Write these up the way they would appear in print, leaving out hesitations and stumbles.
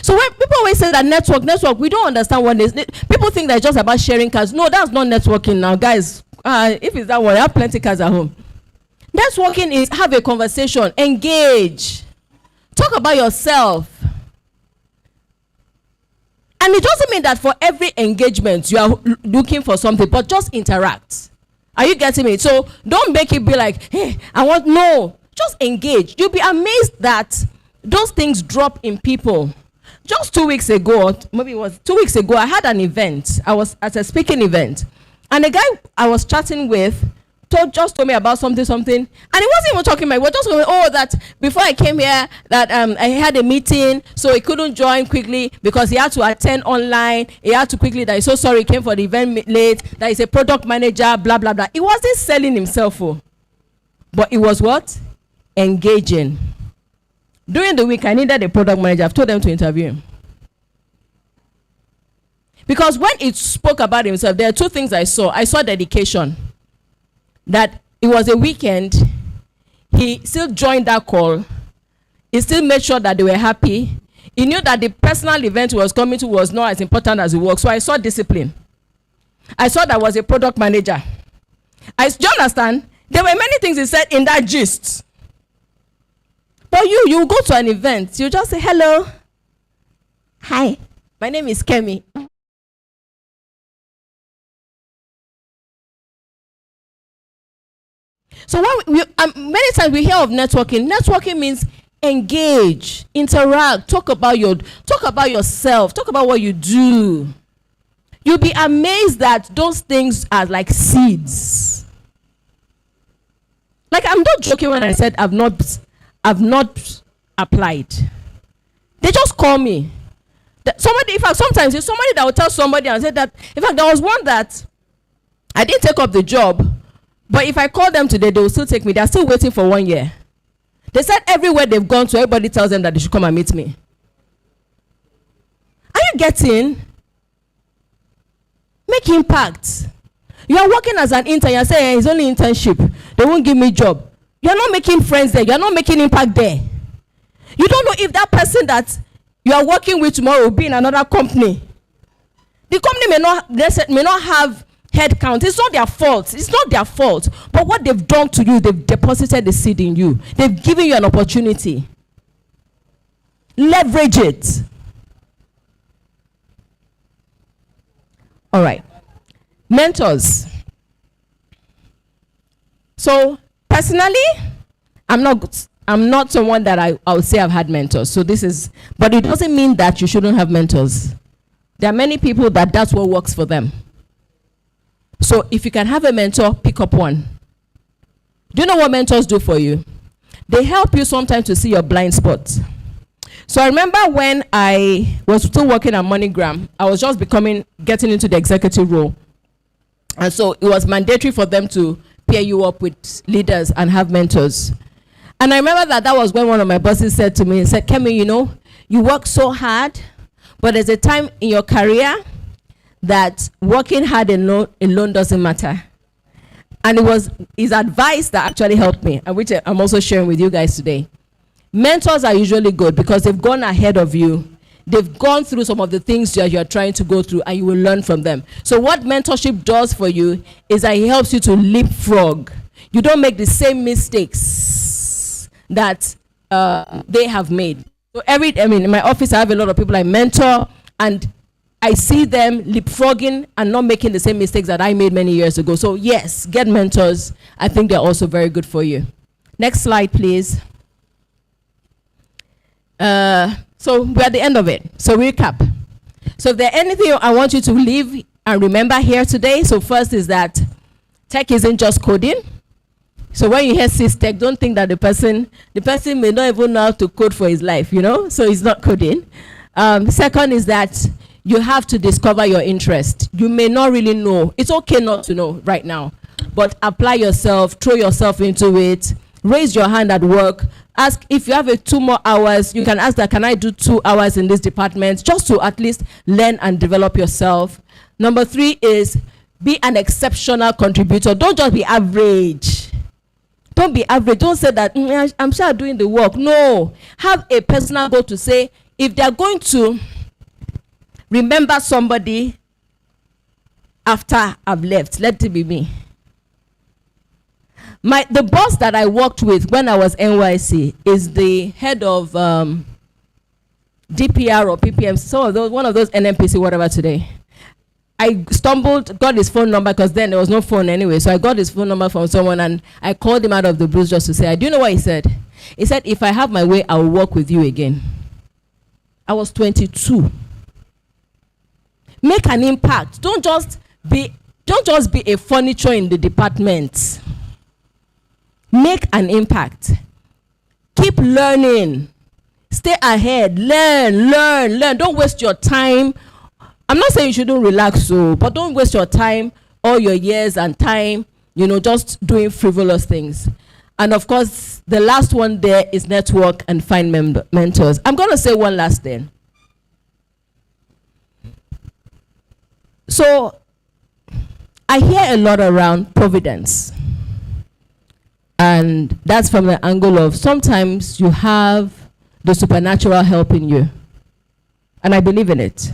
So when people always say that network, we don't understand what it is. People think that it's just about sharing cars. No, that's not networking now, guys. If it's that one, I have plenty cars at home. Networking is have a conversation, engage, talk about yourself. And it doesn't mean that for every engagement you are looking for something, but just interact. Are you getting me? So don't make it be like, hey, no. Just engage. You'll be amazed that those things drop in people. Just 2 weeks ago, maybe it was 2 weeks ago, I had an event. I was at a speaking event. And the guy I was chatting with just told me about something. And he wasn't even talking about it. We were just going, that before I came here, that I had a meeting, so he couldn't join quickly because he had to attend online. He had to quickly, that he's so sorry he came for the event late, that he's a product manager, blah, blah, blah. He wasn't selling himself. But it was what? Engaging. During the week, I needed a product manager. I've told them to interview him. Because when it spoke about himself, there are two things I saw. I saw dedication. That it was a weekend. He still joined that call. He still made sure that they were happy. He knew that the personal event he was coming to was not as important as the work. So I saw discipline. I saw that was a product manager. Do you understand? There were many things he said in that gist. But you go to an event, you just say, hello. Hi, my name is Kemi. So when many times we hear of networking. Networking means engage, interact, talk about yourself, talk about what you do. You'll be amazed that those things are like seeds. Like, I'm not joking when I said I've not applied. They just call me. Somebody, in fact, sometimes it's somebody that will tell somebody and say that, in fact, there was one that I didn't take up the job, but if I call them today, they will still take me. They're still waiting for 1 year. They said everywhere they've gone to, everybody tells them that they should come and meet me. Are you getting? Make impact. You are working as an intern, you say, hey, it's only internship. They won't give me job. You're not making friends there. You're not making impact there. You don't know if that person that you are working with tomorrow will be in another company. The company may not have head count. It's not their fault. It's not their fault. But what they've done to you, they've deposited the seed in you. They've given you an opportunity. Leverage it. All right. Mentors. So personally, I'm not someone that I would say I've had mentors. So but it doesn't mean that you shouldn't have mentors. There are many people that's what works for them. So if you can have a mentor, pick up one. Do you know what mentors do for you? They help you sometimes to see your blind spots. So I remember when I was still working at MoneyGram, I was just getting into the executive role. And so it was mandatory for them to pair you up with leaders and have mentors. And I remember that was when one of my bosses said to me, he said, Kemi, you work so hard, but there's a time in your career that working hard alone doesn't matter. And it was his advice that actually helped me, and which I'm also sharing with you guys today. Mentors are usually good because they've gone ahead of you. They've gone through some of the things that you're trying to go through, and you will learn from them. So what mentorship does for you is that it helps you to leapfrog. You don't make the same mistakes that they have made. So in my office, I have a lot of people I mentor, and I see them leapfrogging and not making the same mistakes that I made many years ago. So yes, get mentors. I think they're also very good for you. Next slide, please. So we're at the end of it. So recap. So if there's anything I want you to leave and remember here today, so first is that tech isn't just coding. So when you hear tech, don't think that the person may not even know how to code for his life, so it's not coding. Second is that you have to discover your interest. You may not really know. It's okay not to know right now, but apply yourself, throw yourself into it, raise your hand at work. Ask if you have 2 more hours, you can ask that, can I do 2 hours in this department, just to at least learn and develop yourself. Number 3 is be an exceptional contributor. Don't just be average. Don't be average. Don't say that, I'm sure I'm doing the work. No. Have a personal goal to say, if they're going to remember somebody after I've left, let it be me. The boss that I worked with when I was NYC is the head of DPR or PPM, so one of those NMPC, whatever today. I got his phone number because then there was no phone anyway. So I got his phone number from someone and I called him out of the blues just to say, do you know what he said? He said, if I have my way, I will work with you again. I was 22. Make an impact. Don't just be a furniture in the department. Make an impact. Keep learning. Stay ahead. Learn. Don't waste your time. I'm not saying you shouldn't relax, but don't waste your time, all your years and time, just doing frivolous things. And of course, the last one there is network and find mentors. I'm going to say one last thing. So I hear a lot around providence. And that's from the angle of sometimes you have the supernatural help in you. And I believe in it.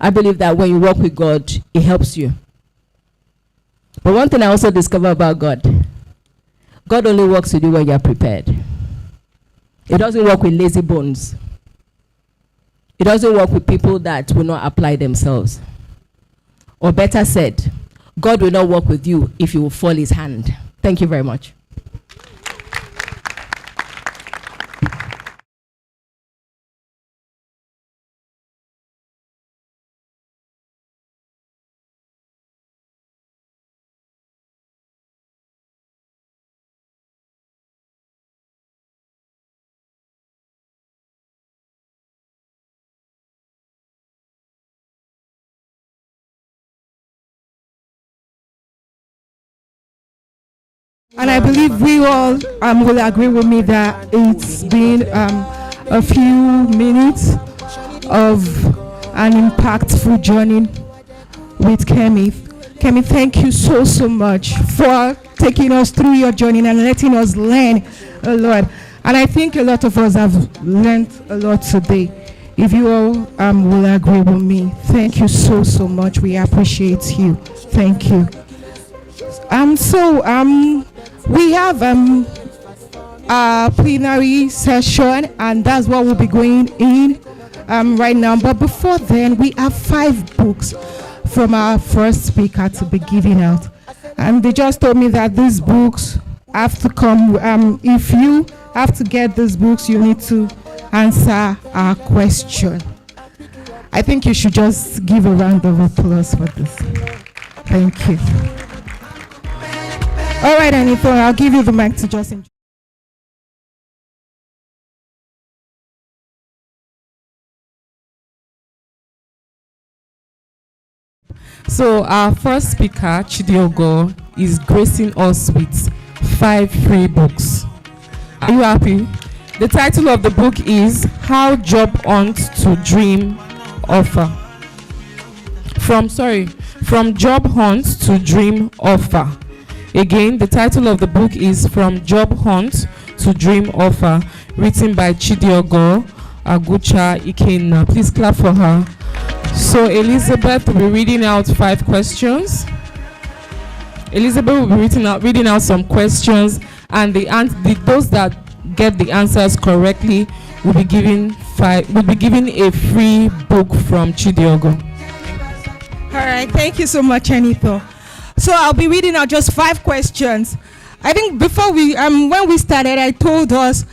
I believe that when you work with God, it helps you. But one thing I also discovered about God only works with you when you're prepared. It doesn't work with lazy bones. It doesn't work with people that will not apply themselves. Or better said, God will not work with you if you will fall his hand. Thank you very much. And I believe we all will agree with me that it's been a few minutes of an impactful journey with Kemi. Kemi, thank you so much for taking us through your journey and letting us learn a lot. And I think a lot of us have learned a lot today. If you all will agree with me, thank you so much. We appreciate you. Thank you. We have a plenary session, and that's what we'll be going in right now. But before then, we have 5 books from our first speaker to be giving out. And they just told me that these books have to come. If you have to get these books, you need to answer our question. I think you should just give a round of applause for this. Thank you. All right, Anita, I'll give you the mic to just enjoy. So our first speaker, Chidiogo, is gracing us with 5 free books. Are you happy? The title of the book is How Job Hunt to Dream Offer. From Job Hunt to Dream Offer. Again, the title of the book is From Job Hunt to Dream Offer, written by Chidiogo Agucha Ikenna. Please clap for her. So Elizabeth will be reading out 5 questions. Elizabeth will be reading out some questions, and those that get the answers correctly will be given a free book from Chidiogo. All right, thank you so much, Anita. So I'll be reading out just 5 questions. I think before when we started, I told us,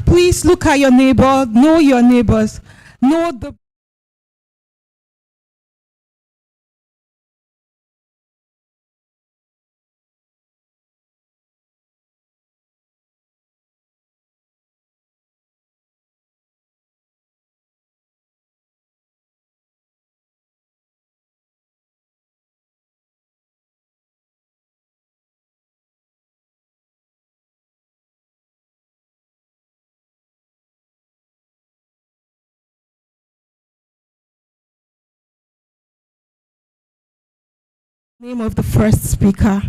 please look at your neighbor, know your neighbors, know the name of the first speaker.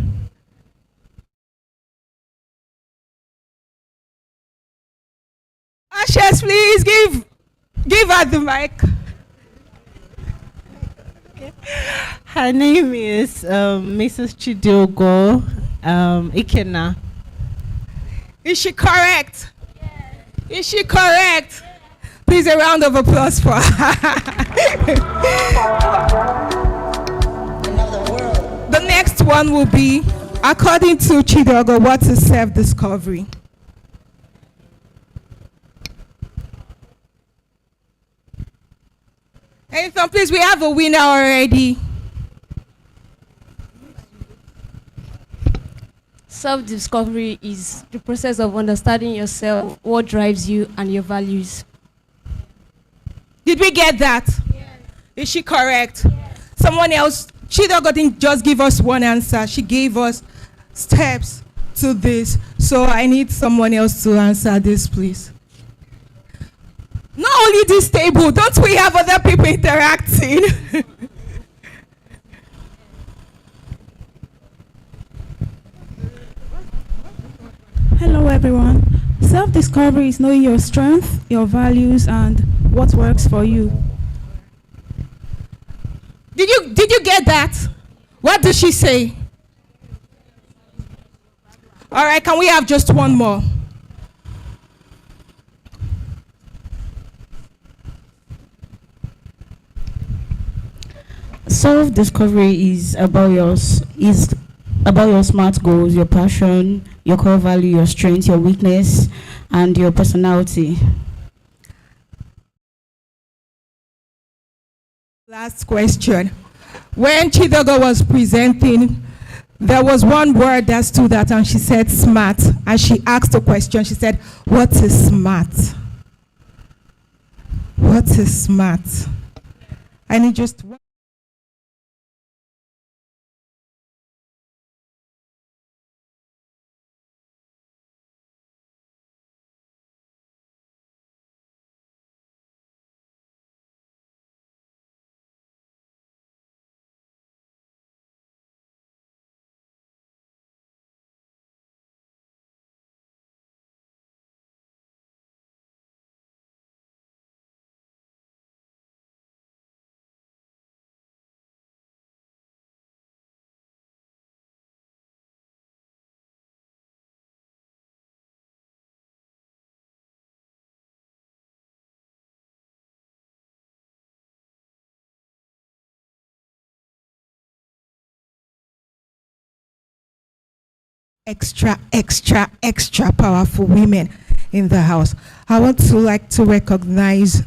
Ashes, please give. Give her the mic. Her name is Mrs. Chidiogo Ikena. Is she correct? Is she correct? Please, a round of applause for her. The next one will be, according to Chidiogo, what is self-discovery? Anything, please, we have a winner already. Self-discovery is the process of understanding yourself, what drives you, and your values. Did we get that? Yes. Is she correct? Yes. Someone else, Chidiogo didn't just give us one answer. She gave us steps to this. So I need someone else to answer this, please. Not only this table, don't we have other people interacting? Hello everyone. Self-discovery is knowing your strengths, your values, and what works for you. Did you get that? What did she say? All right, can we have just one more? Self-discovery is about your smart goals, your passion, your core value, your strength, your weakness, and your personality. Last question. When Chidiogo was presenting, there was one word that stood out, and she said smart. And she asked a question. She said, "What is smart? What is smart?" I need just one. Extra powerful women in the house. I want to recognize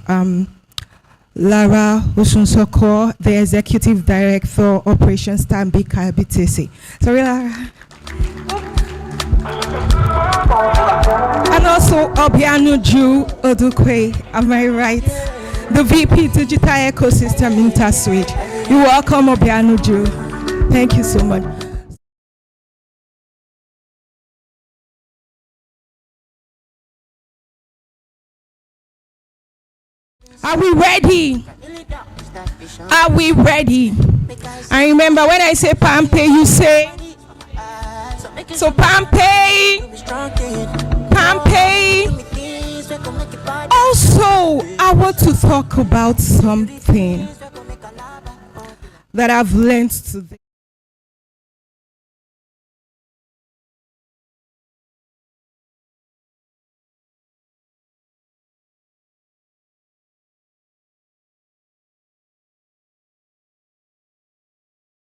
Lara Osunsoko, the Executive Director, Operations Stanbic IBTC. Sorry, Lara. And also Obianuju Odukwe, am I right? The VP Digital Ecosystem Intersuite. You're welcome, Obianuju. Thank you so much. Are we ready? Are we ready? I remember when I say PalmPay, you say, so PalmPay. Also, I want to talk about something that I've learned today.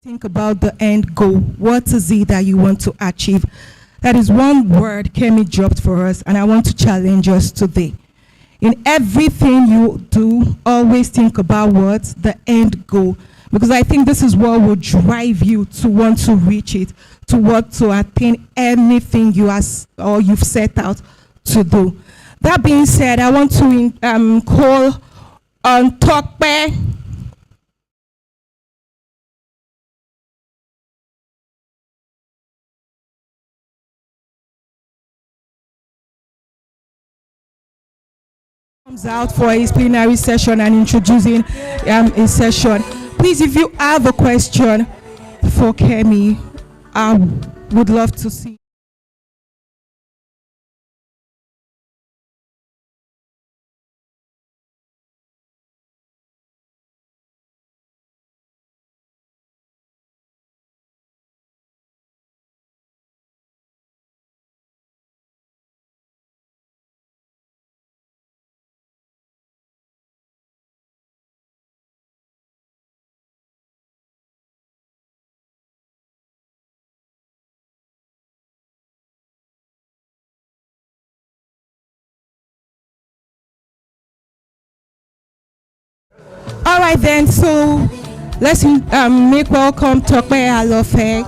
Think about the end goal. What is it that you want to achieve? That is one word Kemi dropped for us, and I want to challenge us today. In everything you do, always think about what's the end goal, because I think this is what will drive you to want to reach it, to want to attain anything you've set out to do. That being said, I want to call on Tokpe. Comes out for his plenary session and introducing a session. Please, if you have a question for Kemi, I would love to see. All right then, so let's make welcome Tope Alofe.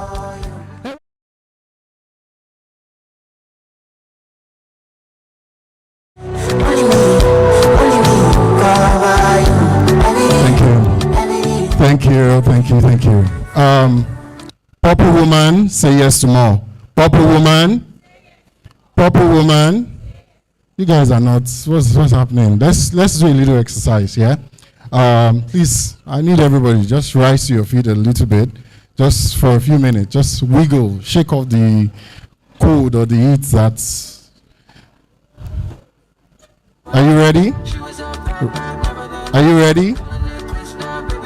Thank you. Purple woman, say yes to more. Purple woman. You guys are not. What's happening? Let's do a little exercise, yeah. Please, I need everybody just rise to your feet a little bit, just for a few minutes. Just wiggle, shake off the cold or the heat. Are you ready? Are you ready?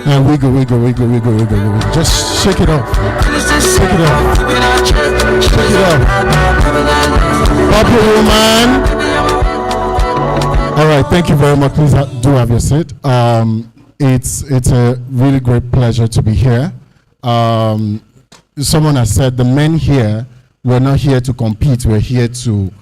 And wiggle. Just shake it off. Shake it off. Purple woman. All right, thank you very much. Please do have your seat. It's a really great pleasure to be here. Someone has said the men here, we're not here to compete. We're here to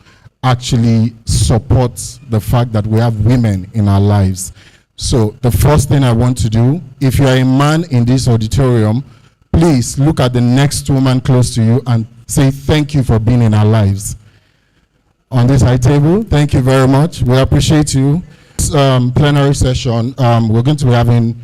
actually support the fact that we have women in our lives. So the first thing I want to do, if you are a man in this auditorium, please look at the next woman close to you and say thank you for being in our lives. On this high table, thank you very much. We appreciate you. This plenary session, we're going to be having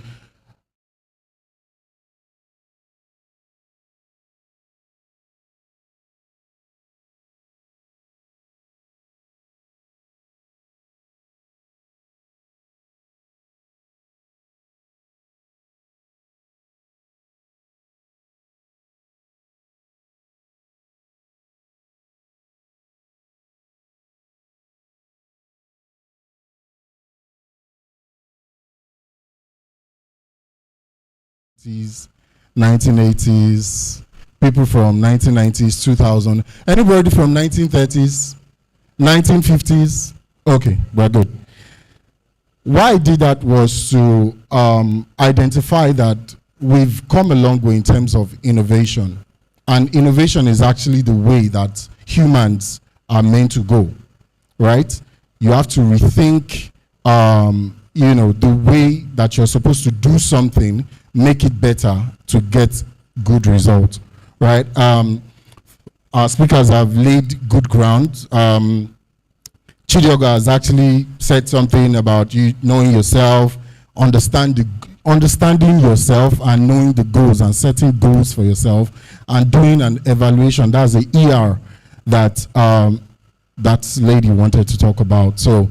'80s, 1980s, people from 1990s, 2000, anybody from 1930s, 1950s? Okay, we're good. Why I did that was to identify that we've come a long way in terms of innovation. And innovation is actually the way that humans are meant to go, right? You have to rethink, the way that you're supposed to do something, make it better to get good results, right? Our speakers have laid good ground. Chidioga has actually said something about you knowing yourself, understanding yourself and knowing the goals and setting goals for yourself and doing an evaluation. That's the ER that that lady wanted to talk about. So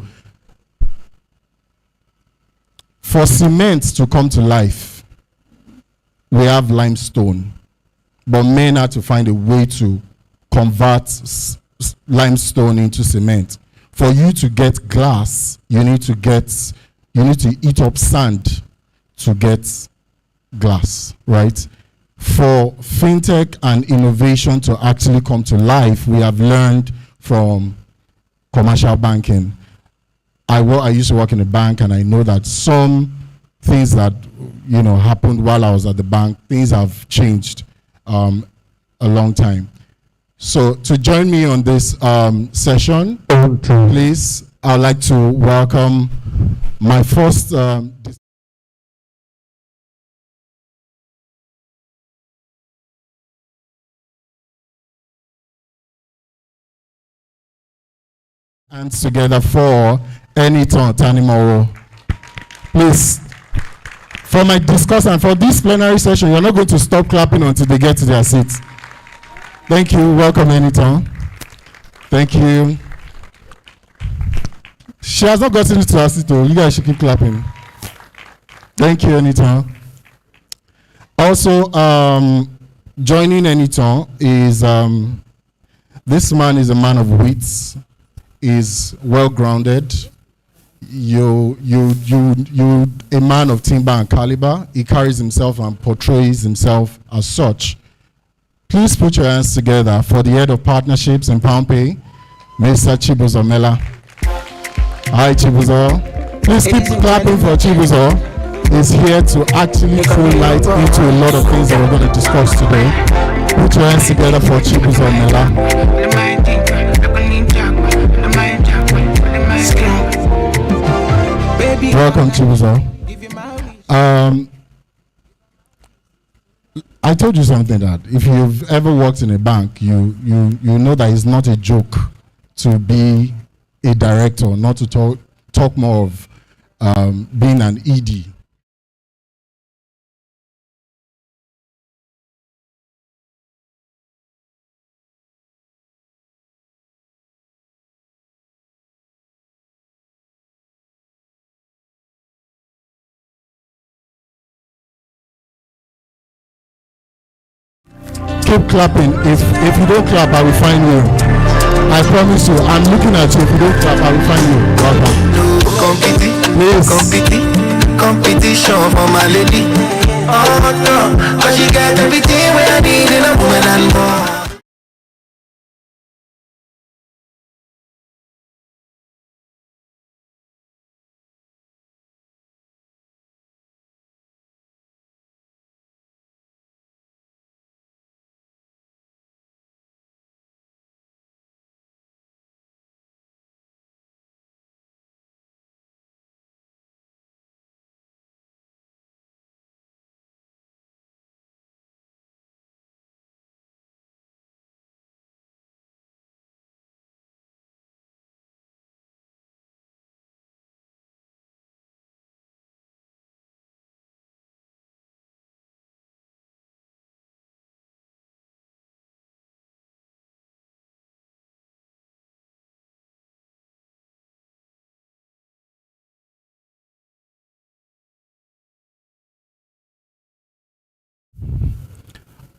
for cement to come to life, we have limestone, but men have to find a way to convert limestone into cement. For you to get glass, you need to eat up sand to get glass, right? For fintech and innovation to actually come to life, we have learned from commercial banking. I used to work in a bank, and I know that some things that happened while I was at the bank, things have changed a long time. So to join me on this session, please, I'd like to welcome my first hands together for Eniton Tanimoro. Please, for my discussant, for this plenary session, you're not going to stop clapping until they get to their seats. Thank you. Welcome, Eniton. Thank you. She has not gotten to her seat, though. You guys should keep clapping. Thank you, Eniton. Also, joining Eniton is this man is a man of wits. Is well grounded. You a man of timber and caliber. He carries himself and portrays himself as such. Please put your hands together for the head of partnerships in PalmPay, Mr. Chibuzo Mela. Hi, Chibuzo. Please keep clapping for Chibuzo. He's here to actually throw light into a lot of things that we're going to discuss today. Put your hands together for Chibuzo Mela. Welcome, Chibuzo. I told you something that if you've ever worked in a bank, you know that it's not a joke to be a director, not to talk more of being an ED. Keep clapping. If you don't clap, I will find you. I promise you. I'm looking at you. If you don't clap, I will find you. Welcome. Competition for my lady. Oh no, cause she got everything where I need in a woman and more.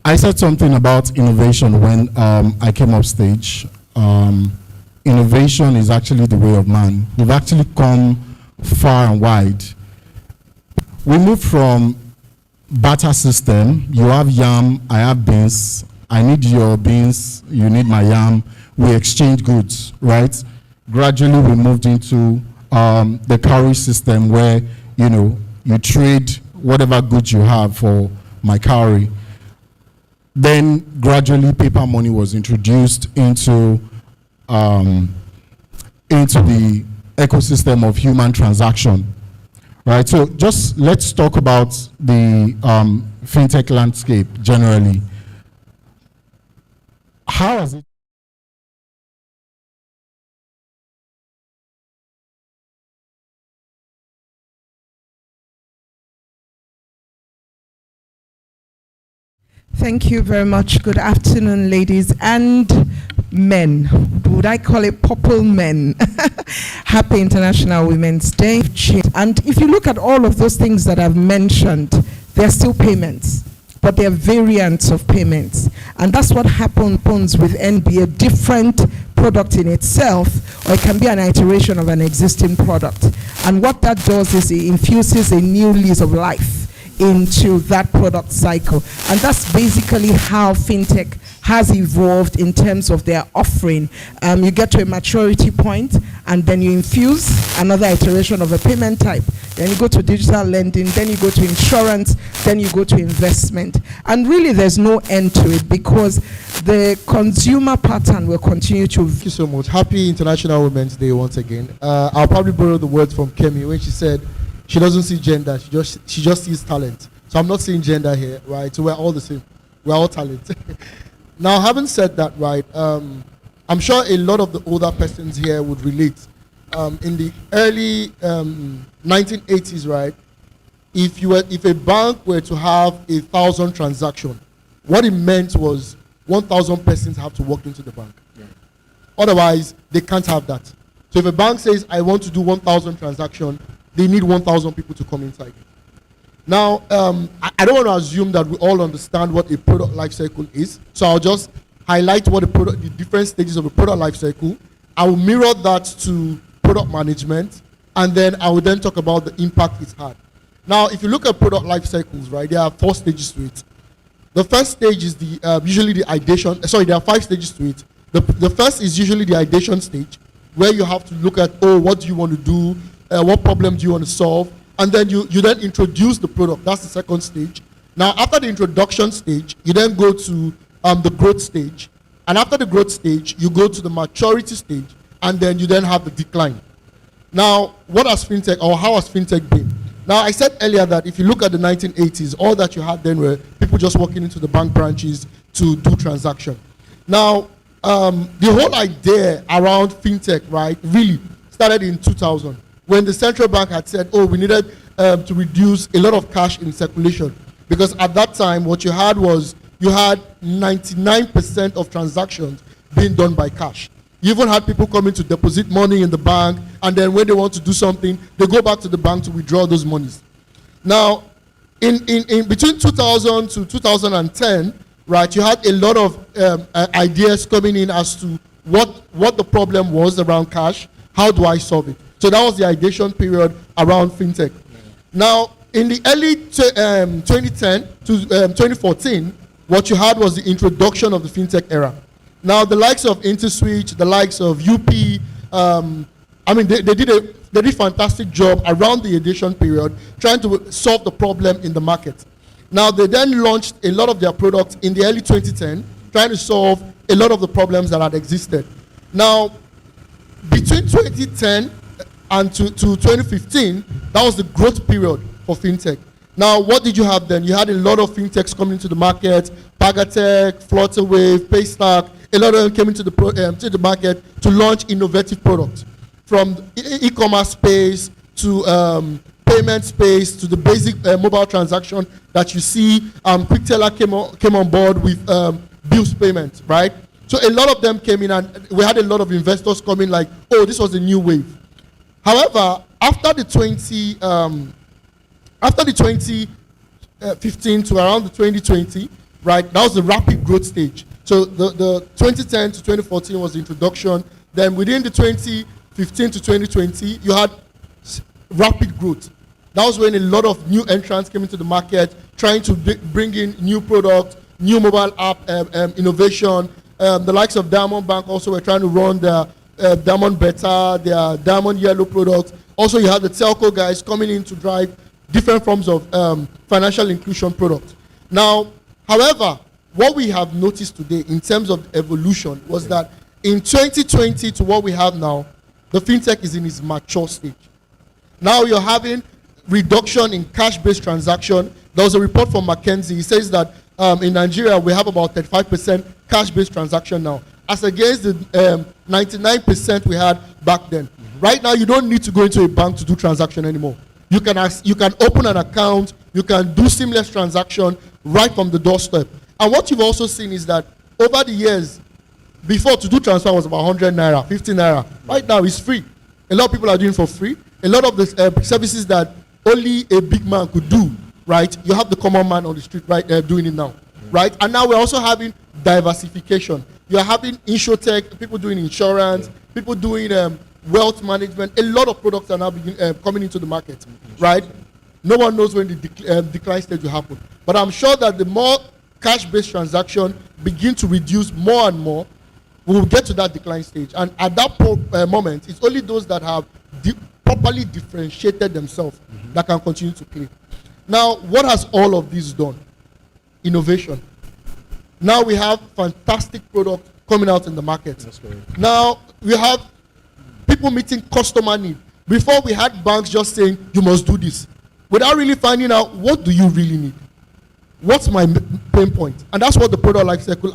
I said something about innovation when I came up stage. Innovation is actually the way of man. We've actually come far and wide. We moved from barter system. You have yam, I have beans. I need your beans, you need my yam. We exchange goods, right? Gradually, we moved into the cowrie system where, you trade whatever goods you have for my cowrie. Then gradually paper money was introduced into the ecosystem of human transaction, right? So just let's talk about the fintech landscape generally. How has it? Thank you very much. Good afternoon, ladies and men. Would I call it purple men? Happy International Women's Day. And if you look at all of those things that I've mentioned, they're still payments, but they're variants of payments. And that's what happens with NB, a different product in itself, or it can be an iteration of an existing product. And what that does is it infuses a new lease of life into that product cycle. And that's basically how fintech has evolved in terms of their offering. You get to a maturity point and then you infuse another iteration of a payment type. Then you go to digital lending, then you go to insurance, then you go to investment. And really there's no end to it because the consumer pattern will continue to. Thank you so much. Happy International Women's Day once again. I'll probably borrow the words from Kemi when she said she doesn't see gender, she just sees talent. So I'm not seeing gender here, right? So we're all the same. We're all talent. Now, having said that, right, I'm sure a lot of the older persons here would relate. In the early 1980s, right, if a bank were to have 1,000 transactions, what it meant was 1,000 persons have to walk into the bank. Yeah. Otherwise, they can't have that. So if a bank says, I want to do 1,000 transactions, they need 1,000 people to come inside. Now, I don't want to assume that we all understand what a product life cycle is. So I'll just highlight what the different stages of a product life cycle. I will mirror that to product management, and then I will then talk about the impact it's had. Now, if you look at product life cycles, right, there are 4 stages to it. The first stage is usually the ideation. Sorry, there are 5 stages to it. The first is usually the ideation stage, where you have to look at, what do you want to do? What problem do you want to solve? And then you then introduce the product. That's the second stage. Now, after the introduction stage, you then go to the growth stage. And after the growth stage, you go to the maturity stage. And then you then have the decline. Now, what has fintech, or how has fintech been? Now, I said earlier that if you look at the 1980s, all that you had then were people just walking into the bank branches to do transaction. Now, the whole idea around fintech, right, really started in 2000 when the central bank had said, oh, we needed to reduce a lot of cash in circulation, because at that time what you had was you had 99% of transactions being done by cash. You even had people coming to deposit money in the bank, and then when they want to do something, they go back to the bank to withdraw those monies. Now, in between 2000 to 2010, right, you had a lot of ideas coming in as to what the problem was around cash. How do I solve it? So that was the ideation period around fintech. Now, in the early 2010 to 2014, what you had was the introduction of the fintech era. Now, the likes of InterSwitch, the likes of UP, I mean, they did a fantastic job around the ideation period trying to solve the problem in the market. Now, they then launched a lot of their products in the early 2010, trying to solve a lot of the problems that had existed. Now, between 2010 and to 2015, that was the growth period for fintech. Now, what did you have then? You had a lot of fintechs coming to the market, Pagatech, Flutterwave, Paystack. A lot of them came into the market to launch innovative products, from e-commerce space to payment space to the basic mobile transaction that you see. QuickTeller came on board with bills payment, right? So a lot of them came in, and we had a lot of investors coming like, oh, this was a new wave. However, after the 2015 to around the 2020, right, that was the rapid growth stage. So the 2010 to 2014 was the introduction. Then within the 2015 to 2020, you had rapid growth. That was when a lot of new entrants came into the market, trying to bring in new products, new mobile app innovation. The likes of Diamond Bank also were trying to run their Diamond Beta, their Diamond Yellow products. Also, you had the telco guys coming in to drive different forms of financial inclusion products. Now, however, what we have noticed today in terms of evolution was that in 2020 to what we have now, the fintech is in its mature stage. Now you're having reduction in cash-based transaction. There was a report from McKinsey. It says that in Nigeria, we have about 35% cash-based transaction now, as against the 99% we had back then. Right now, you don't need to go into a bank to do transaction anymore. You can open an account, you can do seamless transaction right from the doorstep. And what you've also seen is that over the years, before, to do transfer was about 100 naira, 50 naira. Right now, it's free. A lot of people are doing it for free. A lot of the services that only a big man could do, right? You have the common man on the street right doing it now, right? And now we're also having diversification. You're having insurtech, people doing insurance, people doing wealth management. A lot of products are now coming into the market, right? No one knows when the decline stage will happen. But I'm sure that the more cash-based transaction begin to reduce more and more, we will get to that decline stage. And at that moment, it's only those that have properly differentiated themselves that can continue to play. Now, what has all of this done? Innovation. Now we have fantastic products coming out in the market. Now we have people meeting customer need. Before, we had banks just saying, you must do this, without really finding out, what do you really need? What's my pain point? And that's what the product lifecycle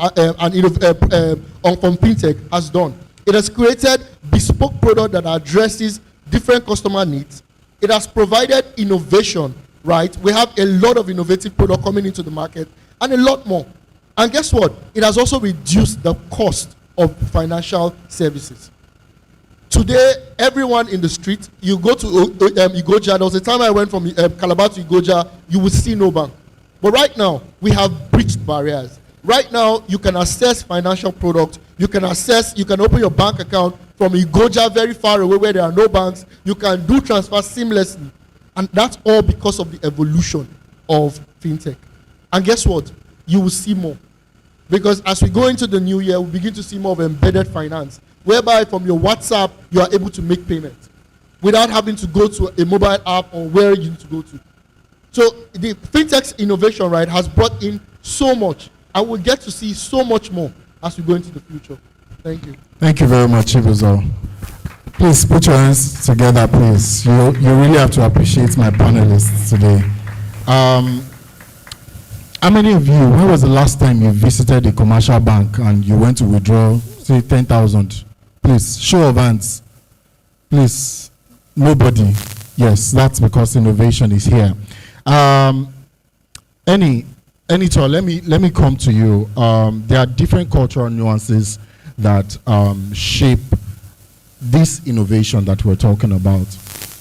from fintech has done. It has created bespoke product that addresses different customer needs. It has provided innovation, right? We have a lot of innovative product coming into the market and a lot more. And guess what? It has also reduced the cost of financial services. Today, everyone in the street, you go to Igoja. There was a time I went from Calabar to Igoja, you would see no bank. But right now, we have breached barriers. Right now, you can access financial products. You can open your bank account from Igoja, very far away where there are no banks. You can do transfers seamlessly. And that's all because of the evolution of fintech. And guess what? You will see more. Because as we go into the new year, we begin to see more of embedded finance, whereby from your WhatsApp, you are able to make payments without having to go to a mobile app or where you need to go to. So the fintech's innovation, right, has brought in so much, and we'll get to see so much more as we go into the future. Thank you. Thank you very much, Chibuzo. Please put your hands together, please. You really have to appreciate my panelists today. How many of you, when was the last time you visited a commercial bank and you went to withdraw, say, 10,000? Please, show of hands. Please, nobody. Yes, that's because innovation is here. Anito, let me come to you. There are different cultural nuances that shape this innovation that we're talking about.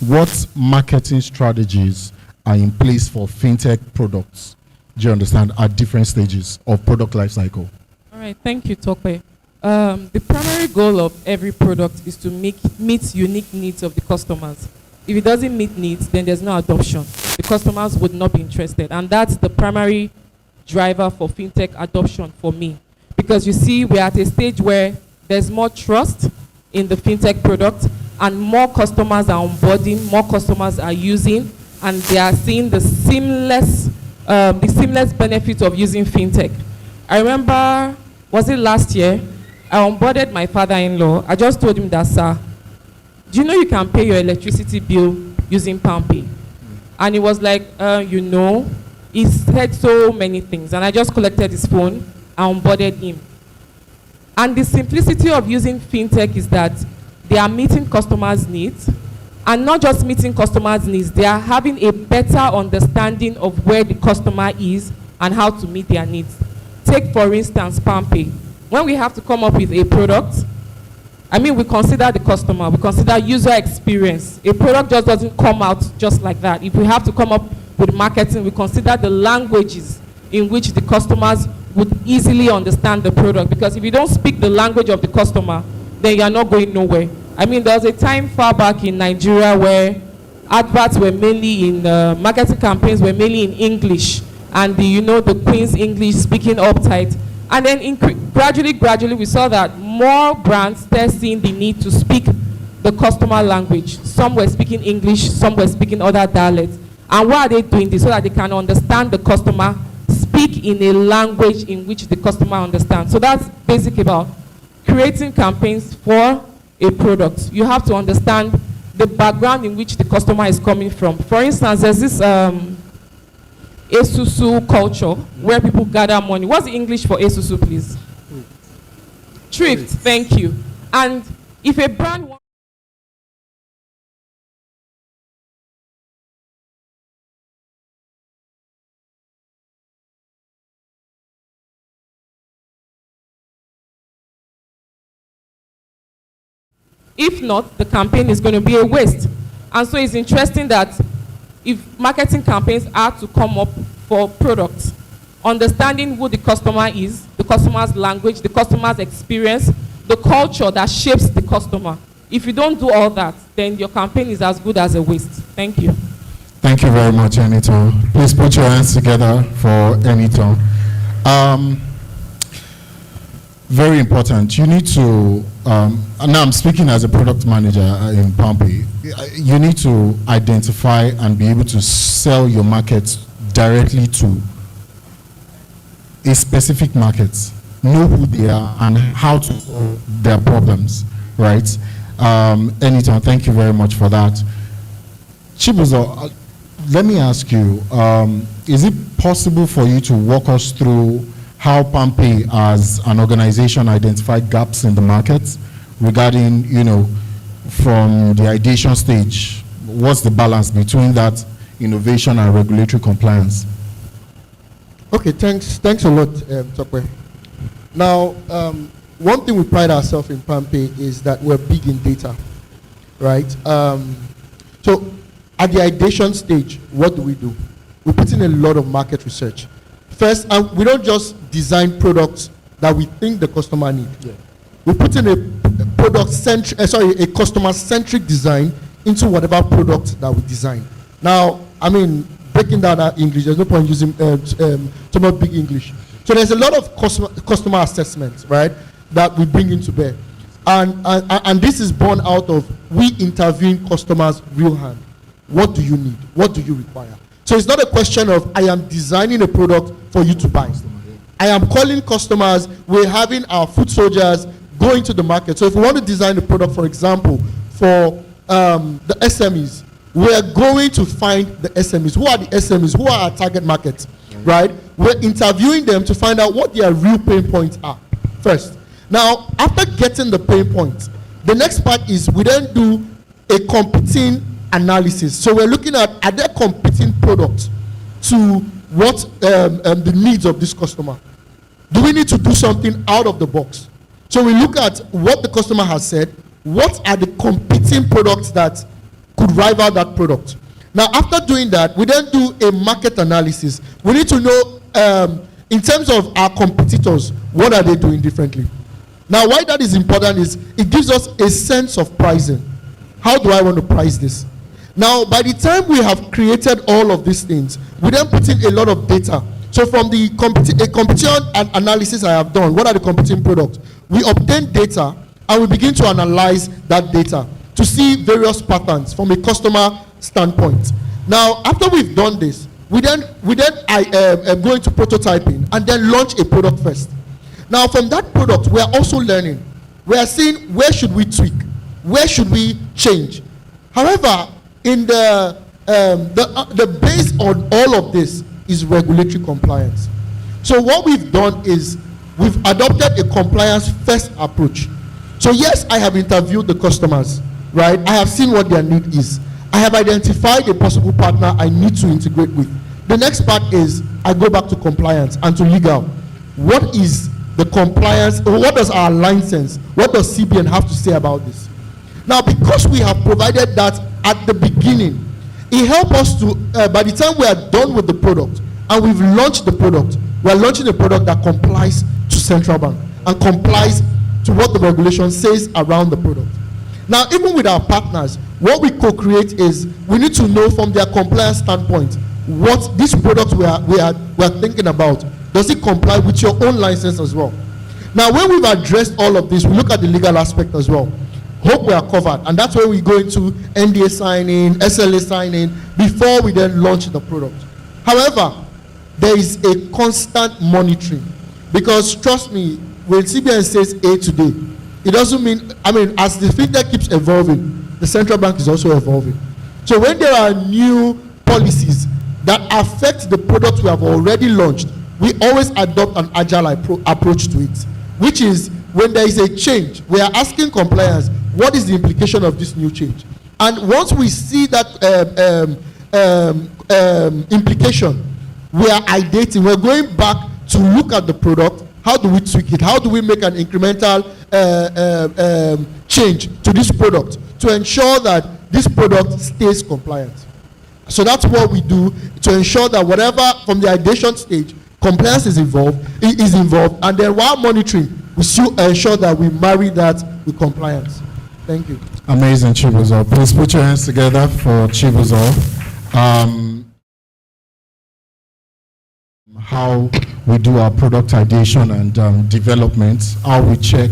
What marketing strategies are in place for fintech products? Do you understand, at different stages of product life cycle? All right, thank you, Tope. The primary goal of every product is to meet unique needs of the customers. If it doesn't meet needs, then there's no adoption. The customers would not be interested. And that's the primary driver for fintech adoption for me. Because you see, we're at a stage where there's more trust in the fintech product and more customers are onboarding, more customers are using, and they are seeing the seamless benefit of using fintech. I remember, was it last year? I onboarded my father-in-law. I just told him that, sir, do you know you can pay your electricity bill using PalmPay? And he was like, he said so many things. And I just collected his phone and onboarded him. And the simplicity of using fintech is that they are meeting customers' needs. And not just meeting customers' needs, they are having a better understanding of where the customer is and how to meet their needs. Take, for instance, PalmPay. When we have to come up with a product, we consider the customer, we consider user experience. A product just doesn't come out just like that. If we have to come up with marketing, we consider the languages in which the customers would easily understand the product. Because if you don't speak the language of the customer, then you're not going nowhere. There was a time far back in Nigeria where adverts were mainly in, marketing campaigns were mainly in English. And the Queen's English speaking uptight. And then gradually, we saw that more brands started seeing the need to speak the customer language. Some were speaking English, some were speaking other dialects. And why are they doing this? So that they can understand the customer, speak in a language in which the customer understands. So that's basically about creating campaigns for a product. You have to understand the background in which the customer is coming from. For instance, there's this Esusu culture where people gather money. What's the English for Esusu, please? Thrift. Thank you. And if a brand wants if not, the campaign is going to be a waste. And so it's interesting that if marketing campaigns are to come up for products, understanding who the customer is, the customer's language, the customer's experience, the culture that shapes the customer. If you don't do all that, then your campaign is as good as a waste. Thank you. Thank you very much, Anito. Please put your hands together for Anito. Very important. You need to, and now I'm speaking as a product manager in PalmPay, you need to identify and be able to sell your market directly to a specific market, know who they are and how to solve their problems, right? Anito, thank you very much for that. Chibuzo, let me ask you, is it possible for you to walk us through how PalmPay as an organization identified gaps in the market regarding, from the ideation stage, what's the balance between that innovation and regulatory compliance? Okay, thanks a lot, Tokwe. Now, one thing we pride ourselves in PalmPay is that we're big in data, right? So at the ideation stage, what do? We put in a lot of market research. First, we don't just design products that we think the customer needs. Yeah. We put in a customer-centric design into whatever product that we design. Now, breaking down our English, there's no point using too much big English. So there's a lot of customer assessments, right, that we bring into bear. And this is born out of we interviewing customers real hand. What do you need? What do you require? So it's not a question of I am designing a product for you to buy. I am calling customers. We're having our foot soldiers go into the market. So if we want to design a product, for example, for the SMEs. We're going to find the SMEs. Who are the SMEs? Who are our target market? Right? We're interviewing them to find out what their real pain points are first. Now, after getting the pain points, the next part is we then do a competing analysis. So we're looking at, are there competing products to what the needs of this customer? Do we need to do something out of the box? So we look at what the customer has said. What are the competing products that could rival that product? Now, after doing that, we then do a market analysis. We need to know, in terms of our competitors, what are they doing differently? Now, why that is important is it gives us a sense of pricing. How do I want to price this? Now, by the time we have created all of these things, we then put in a lot of data. So from the competition analysis I have done, what are the competing products? We obtain data and we begin to analyze that data to see various patterns from a customer standpoint. Now, after we've done this, we then go into prototyping and then launch a product first. Now, from that product, we are also learning. We are seeing where should we tweak, where should we change. However, in the base on all of this is regulatory compliance. So what we've done is we've adopted a compliance first approach. So yes, I have interviewed the customers, right? I have seen what their need is. I have identified a possible partner I need to integrate with. The next part is I go back to compliance and to legal. What is the compliance? What does our license, what does CBN have to say about this? Now, because we have provided that at the beginning, it helps us to, by the time we are done with the product and we've launched the product, we are launching a product that complies to central bank and complies to what the regulation says around the product. Now, even with our partners, what we co-create is we need to know from their compliance standpoint what this product we are thinking about, does it comply with your own license as well? Now, when we've addressed all of this, we look at the legal aspect as well. Hope we are covered, and that's where we go into NDA signing, SLA signing, before we then launch the product. However, there is a constant monitoring, because trust me, when CBN says A today, it doesn't mean, as the fintech keeps evolving, the central bank is also evolving. So when there are new policies that affect the product we have already launched, we always adopt an agile approach to it, which is when there is a change, we are asking compliance, what is the implication of this new change? And once we see that implication, we are ideating, we're going back to look at the product. How do we tweak it? How do we make an incremental change to this product to ensure that this product stays compliant? So that's what we do to ensure that whatever from the ideation stage, compliance is involved, and then while monitoring, we should ensure that we marry that with compliance. Thank you. Amazing, Chibuzo. Please put your hands together for Chibuzo. How we do our product ideation and development, how we check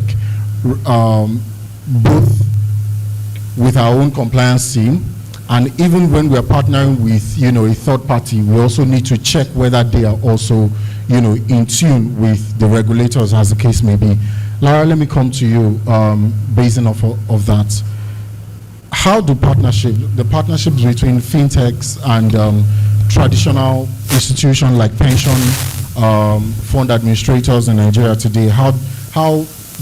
both with our own compliance team, and even when we are partnering with a third party, we also need to check whether they are also in tune with the regulators, as the case may be. Lara, let me come to you based off of that. How do the partnerships between fintechs and traditional institutions like pension fund administrators in Nigeria today, how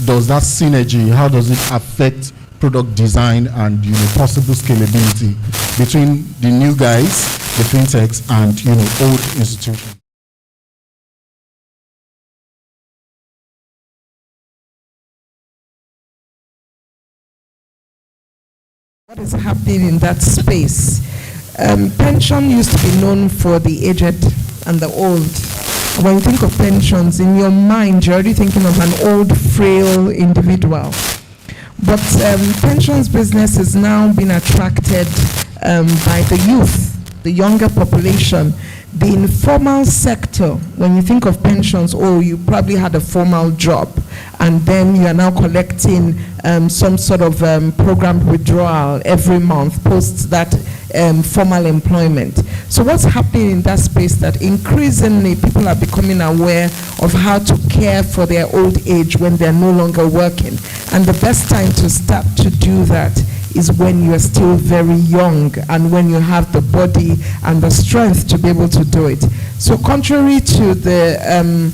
does that synergy, how does it affect product design and possible scalability between the new guys, the fintechs, and old institutions? What is happening in that space? Pension used to be known for the aged and the old. When you think of pensions, in your mind, you're already thinking of an old, frail individual. But pensions business is now being attracted by the youth, the younger population. The informal sector, when you think of pensions, you probably had a formal job, and then you are now collecting some sort of program withdrawal every month post that formal employment. So what's happening in that space, that increasingly people are becoming aware of how to care for their old age when they're no longer working. And the best time to start to do that is when you are still very young and when you have the body and the strength to be able to do it. So contrary to the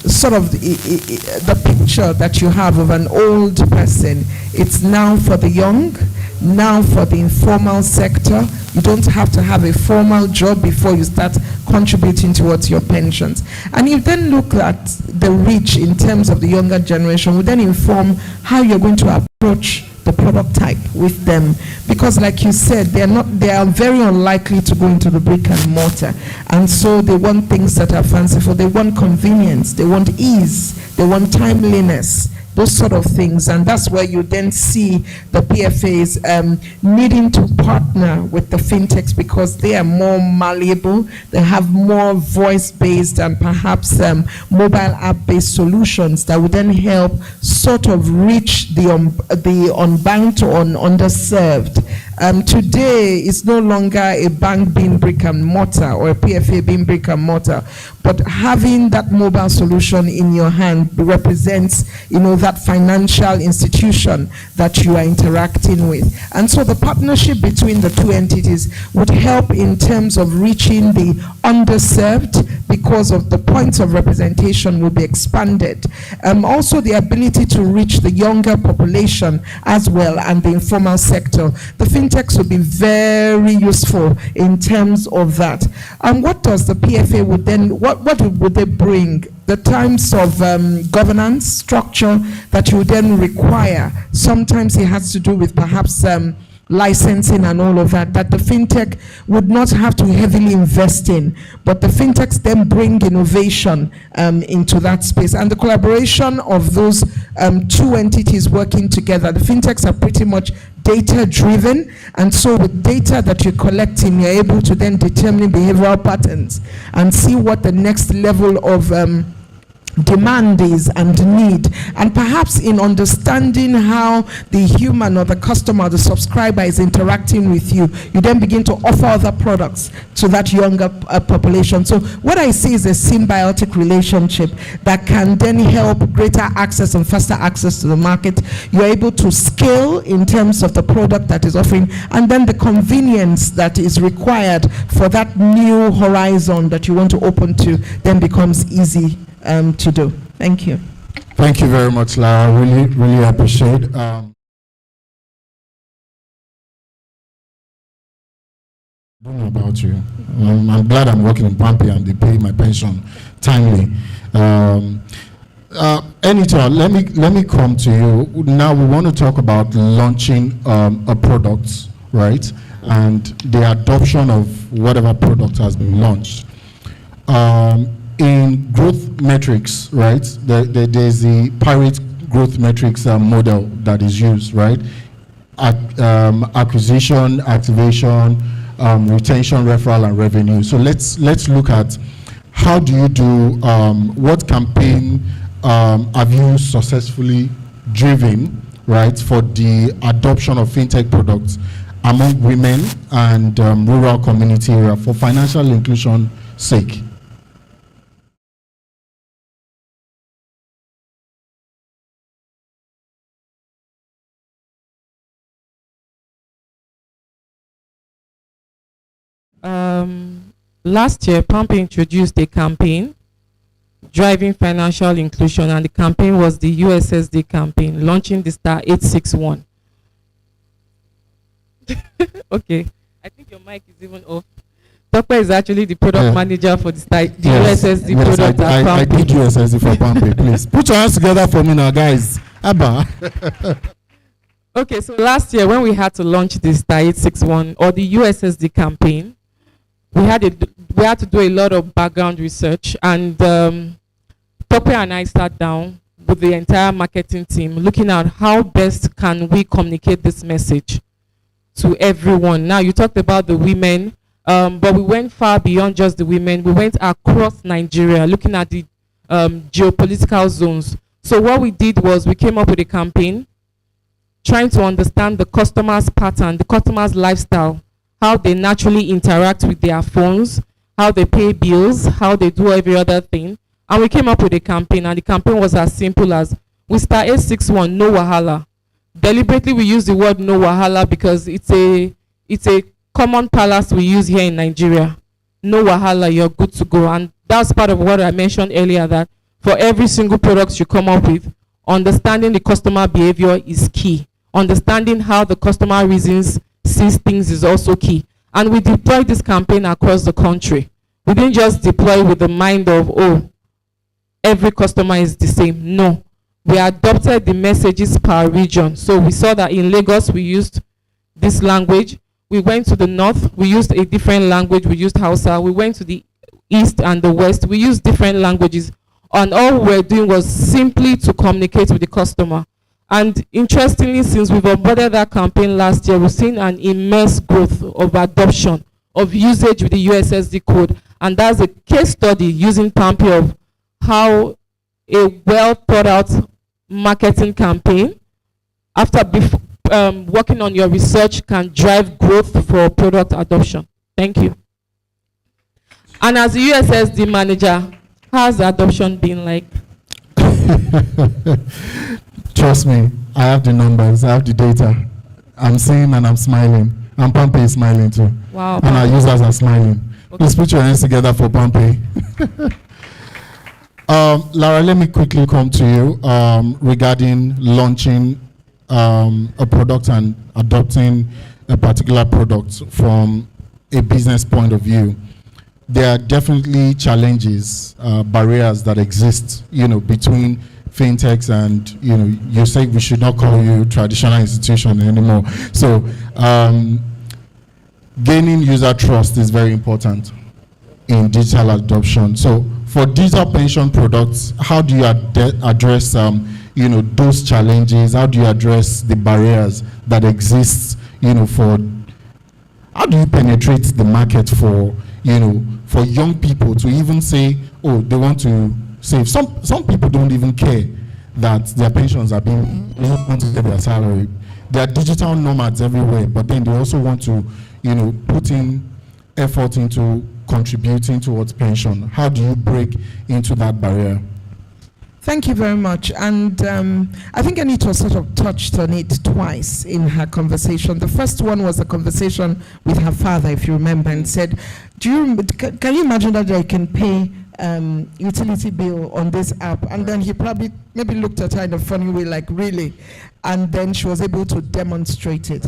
sort of the picture that you have of an old person, it's now for the young, now for the informal sector. You don't have to have a formal job before you start contributing towards your pensions. And you then look at the reach in terms of the younger generation, will then inform how you're going to approach the product type with them, because like you said, they are very unlikely to go into the brick and mortar, and so they want things that are fanciful. They want convenience, they want ease, they want timeliness, those sort of things. And that's where you then see the PFAs needing to partner with the fintechs, because they are more malleable, they have more voice-based and perhaps mobile app-based solutions that would then help sort of reach the unbanked or underserved. Today, it's no longer a bank being brick and mortar or a PFA being brick and mortar, but having that mobile solution in your hand represents, that financial institution that you are interacting with. And so the partnership between the two entities would help in terms of reaching the underserved, because of the points of representation will be expanded. Also the ability to reach the younger population as well, and the informal sector. The fintechs will be very useful in terms of that. And what does the PFA would then, what would they bring? The terms of governance structure that you then require. Sometimes it has to do with perhaps licensing and all of that the fintech would not have to heavily invest in, but the fintechs then bring innovation into that space. And the collaboration of those two entities working together, the fintechs are pretty much data driven, and so with data that you're collecting, you're able to then determine behavioral patterns and see what the next level of demand is and need, and perhaps in understanding how the human or the customer or the subscriber is interacting with you, you then begin to offer other products to that younger population. So what I see is a symbiotic relationship that can then help greater access and faster access to the market. You're able to scale in terms of the product that is offering, and then the convenience that is required for that new horizon that you want to open to then becomes easy to do. Thank you. Thank you very much, Lara. Really appreciate. I don't know about you. I'm glad I'm working in PalmPayapp and they pay my pension timely. Anita, let me come to you. Now we want to talk about launching a product, right? And the adoption of whatever product has been launched. In growth metrics, right, there's the Pirate growth metrics model that is used, right? Acquisition, activation, retention, referral, and revenue. So let's look at how do you do, what campaign have you successfully driven, right, for the adoption of fintech products among women and rural community area for financial inclusion sake? Last year, PalmPayapp introduced a campaign driving financial inclusion, and the campaign was the USSD campaign, launching the star 861. Okay, I think your mic is even off. Dr. is actually the product manager for the USSD product at PalmPayapp. I did USSD for PalmPayapp, please. Put your hands together for me now, guys. Abba. Okay, so last year when we had to launch the star 861 or the USSD campaign, we had to do a lot of background research, and Tope and I sat down with the entire marketing team looking at how best can we communicate this message to everyone. Now you talked about the women, but we went far beyond just the women. We went across Nigeria looking at the geopolitical zones. So what we did was we came up with a campaign trying to understand the customer's pattern, the customer's lifestyle, how they naturally interact with their phones, how they pay bills, how they do every other thing. And we came up with a campaign, and the campaign was as simple as, we start 861, no wahala. Deliberately, we use the word no wahala because it's a common palace we use here in Nigeria. No wahala, you're good to go. And that's part of what I mentioned earlier, that for every single product you come up with, understanding the customer behavior is key. Understanding how the customer reasons, sees things is also key. And we deployed this campaign across the country. We didn't just deploy with the mind of, oh, every customer is the same. No. We adopted the messages per region. So we saw that in Lagos, we used this language. We went to the north, we used a different language, we used Hausa. We went to the east and the west, we used different languages. And all we were doing was simply to communicate with the customer. And interestingly, since we've onboarded that campaign last year, we've seen an immense growth of adoption, of usage with the USSD code. And that's a case study using PalmPayapp of how a well thought out marketing campaign, after working on your research, can drive growth for product adoption. Thank you. And as a USSD manager, how's the adoption been like? Trust me, I have the numbers, I have the data. I'm seeing and I'm smiling. And PalmPay is smiling too. Wow. And our users are smiling. Okay. Please put your hands together for PalmPay. Lara, let me quickly come to you regarding launching a product and adopting a particular product from a business point of view. There are definitely challenges, barriers that exist, between fintechs and, you say we should not call you traditional institution anymore. So gaining user trust is very important in digital adoption. So for digital pension products, how do you address those challenges? How do you address the barriers that exist, for, how do you penetrate the market for, for young people to even say, oh, they want to save? Some people don't even care that their pensions are being, they don't want to get their salary. There are digital nomads everywhere, but then they also want to, put in effort into contributing towards pension. How do you break into that barrier? Thank you very much. And I think Anita sort of touched on it twice in her conversation. The first one was a conversation with her father, if you remember, and said, can you imagine that I can pay utility bill on this app? And then he probably maybe looked at her in a funny way, like, really? And then she was able to demonstrate it.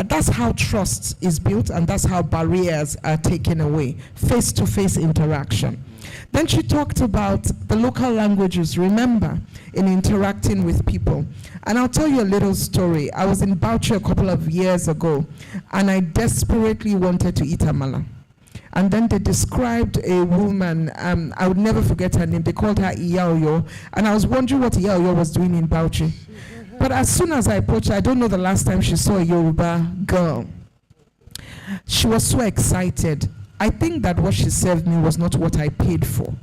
That's how trust is built, and that's how barriers are taken away. Face-to-face interaction. Then she talked about the local languages, remember, in interacting with people. And I'll tell you a little story. I was in Bauchi a couple of years ago, and I desperately wanted to eat amala. And then they described a woman, I would never forget her name, they called her Iyaoyo, and I was wondering what Iyaoyo was doing in Bauchi. But as soon as I approached her, I don't know the last time she saw a Yoruba girl. She was so excited. I think that what she served me was not what I paid for.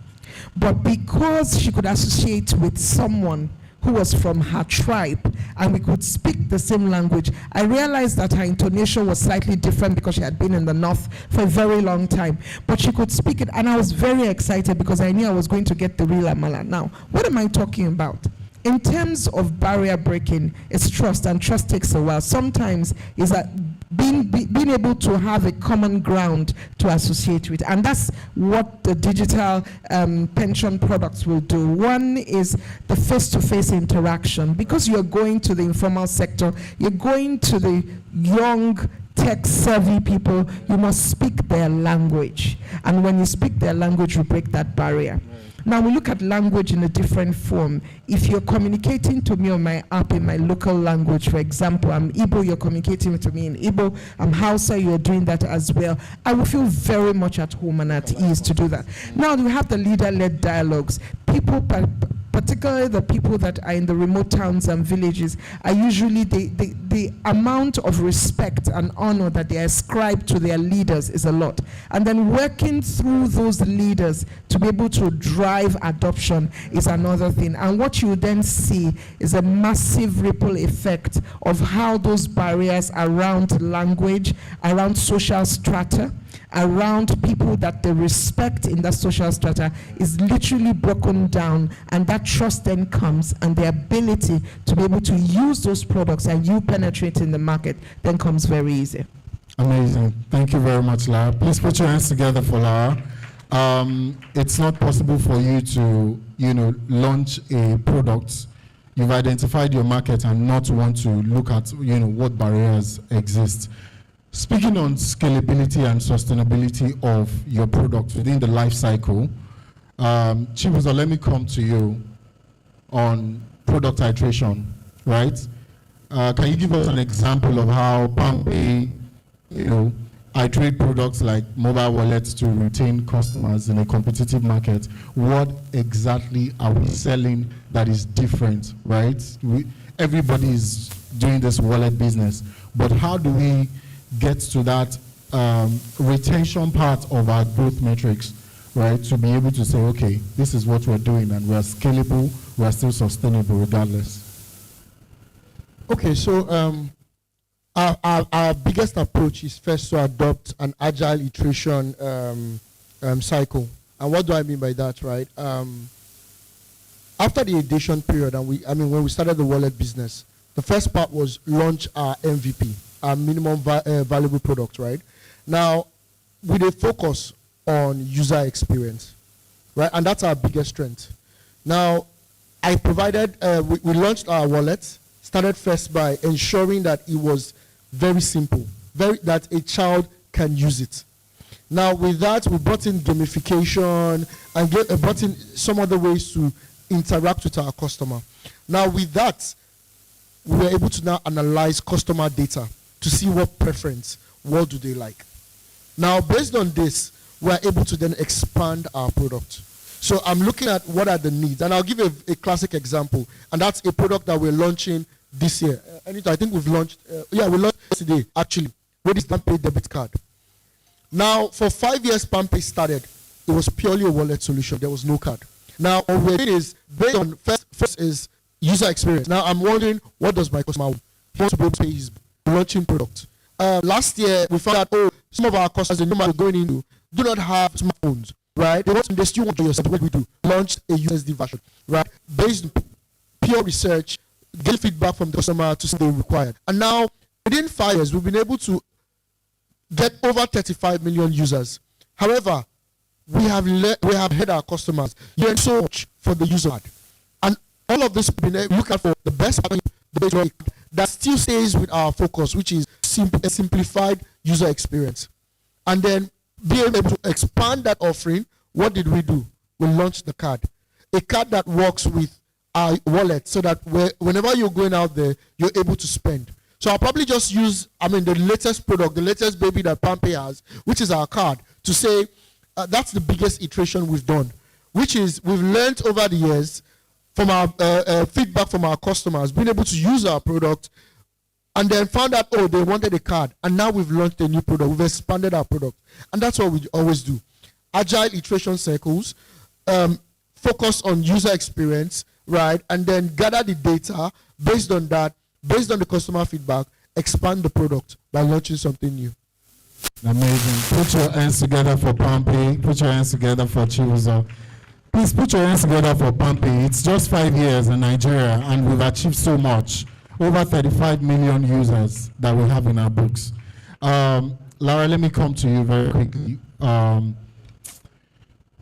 But because she could associate with someone who was from her tribe and we could speak the same language, I realized that her intonation was slightly different because she had been in the north for a very long time. But she could speak it, and I was very excited because I knew I was going to get the real amala. Now, what am I talking about? In terms of barrier breaking, it's trust, and trust takes a while. Sometimes is that being able to have a common ground to associate with, and that's what the digital pension products will do. One is the face-to-face interaction. Because you're going to the informal sector, you're going to the young tech-savvy people, you must speak their language. And when you speak their language, you break that barrier. Now we look at language in a different form. If you're communicating to me on my app in my local language, for example, I'm Igbo, you're communicating to me in Igbo, I'm Hausa, you're doing that as well, I will feel very much at home and at ease to do that. Now we have the leader-led dialogues. People, particularly the people that are in the remote towns and villages, are usually the amount of respect and honor that they ascribe to their leaders is a lot. And then working through those leaders to be able to drive adoption is another thing. And what you then see is a massive ripple effect of how those barriers around language, around social strata, around people that they respect in that social strata is literally broken down, and that trust then comes, and the ability to be able to use those products and you penetrate in the market then comes very easy. Amazing. Thank you very much, Lara. Please put your hands together for Lara. It's not possible for you to, launch a product. You've identified your market and not want to look at, what barriers exist. Speaking on scalability and sustainability of your product within the life cycle, Chibuzo, let me come to you on product iteration, right? Can you give us an example of how PalmPay, iterate products like mobile wallets to retain customers in a competitive market? What exactly are we selling that is different, right? Everybody is doing this wallet business, but how do we get to that retention part of our growth metrics, right? To be able to say, okay, this is what we're doing and we're scalable, we're still sustainable regardless. Okay, so our biggest approach is first to adopt an agile iteration cycle. And what do I mean by that, right? After the ideation period, and when we started the wallet business, the first part was launch our MVP, our minimum valuable product, right? Now, with a focus on user experience, right? And that's our biggest strength. Now, I provided, we launched our wallet, started first by ensuring that it was very simple, that a child can use it. Now, with that, we brought in gamification and brought in some other ways to interact with our customer. Now, with that, we were able to now analyze customer data to see what preference, what do they like. Now, based on this, we are able to then expand our product. So I'm looking at what are the needs, and I'll give you a classic example, and that's a product that we're launching this year. I think we've launched, we launched today actually, with this PalmPay debit card. Now, for 5 years PalmPay started, it was purely a wallet solution. There was no card. Now, what we're doing is, based on first is user experience. Now, I'm wondering, what does my customer want? He wants to be able to pay his launching product. Last year, we found out, some of our customers, the number we're going into, do not have smartphones, right? They still want to do yourself. What we do? Launched a USD version, right? Based on pure research, get feedback from the customer to see what they required. And now, within 5 years, we've been able to get over 35 million users. However, we have had our customers learn so much for the user card. And all of this, we've been looking for the best that still stays with our focus, which is a simplified user experience. And then being able to expand that offering, what did we do? We launched the card. A card that works with our wallet so that whenever you're going out there, you're able to spend. So I'll probably just use, the latest product, the latest baby that PalmPay has, which is our card, to say that's the biggest iteration we've done, which is we've learned over the years from our feedback from our customers, being able to use our product, and then found out, they wanted a card, and now we've launched a new product, we've expanded our product, and that's what we always do. Agile iteration cycles, focus on user experience, right, and then gather the data based on that, based on the customer feedback, expand the product by launching something new. Amazing. Put your hands together for PalmPay. Put your hands together for Chibuzo. Please put your hands together for PalmPay. It's just 5 years in Nigeria, and we've achieved so much. Over 35 million users that we have in our books. Lara, let me come to you very quickly.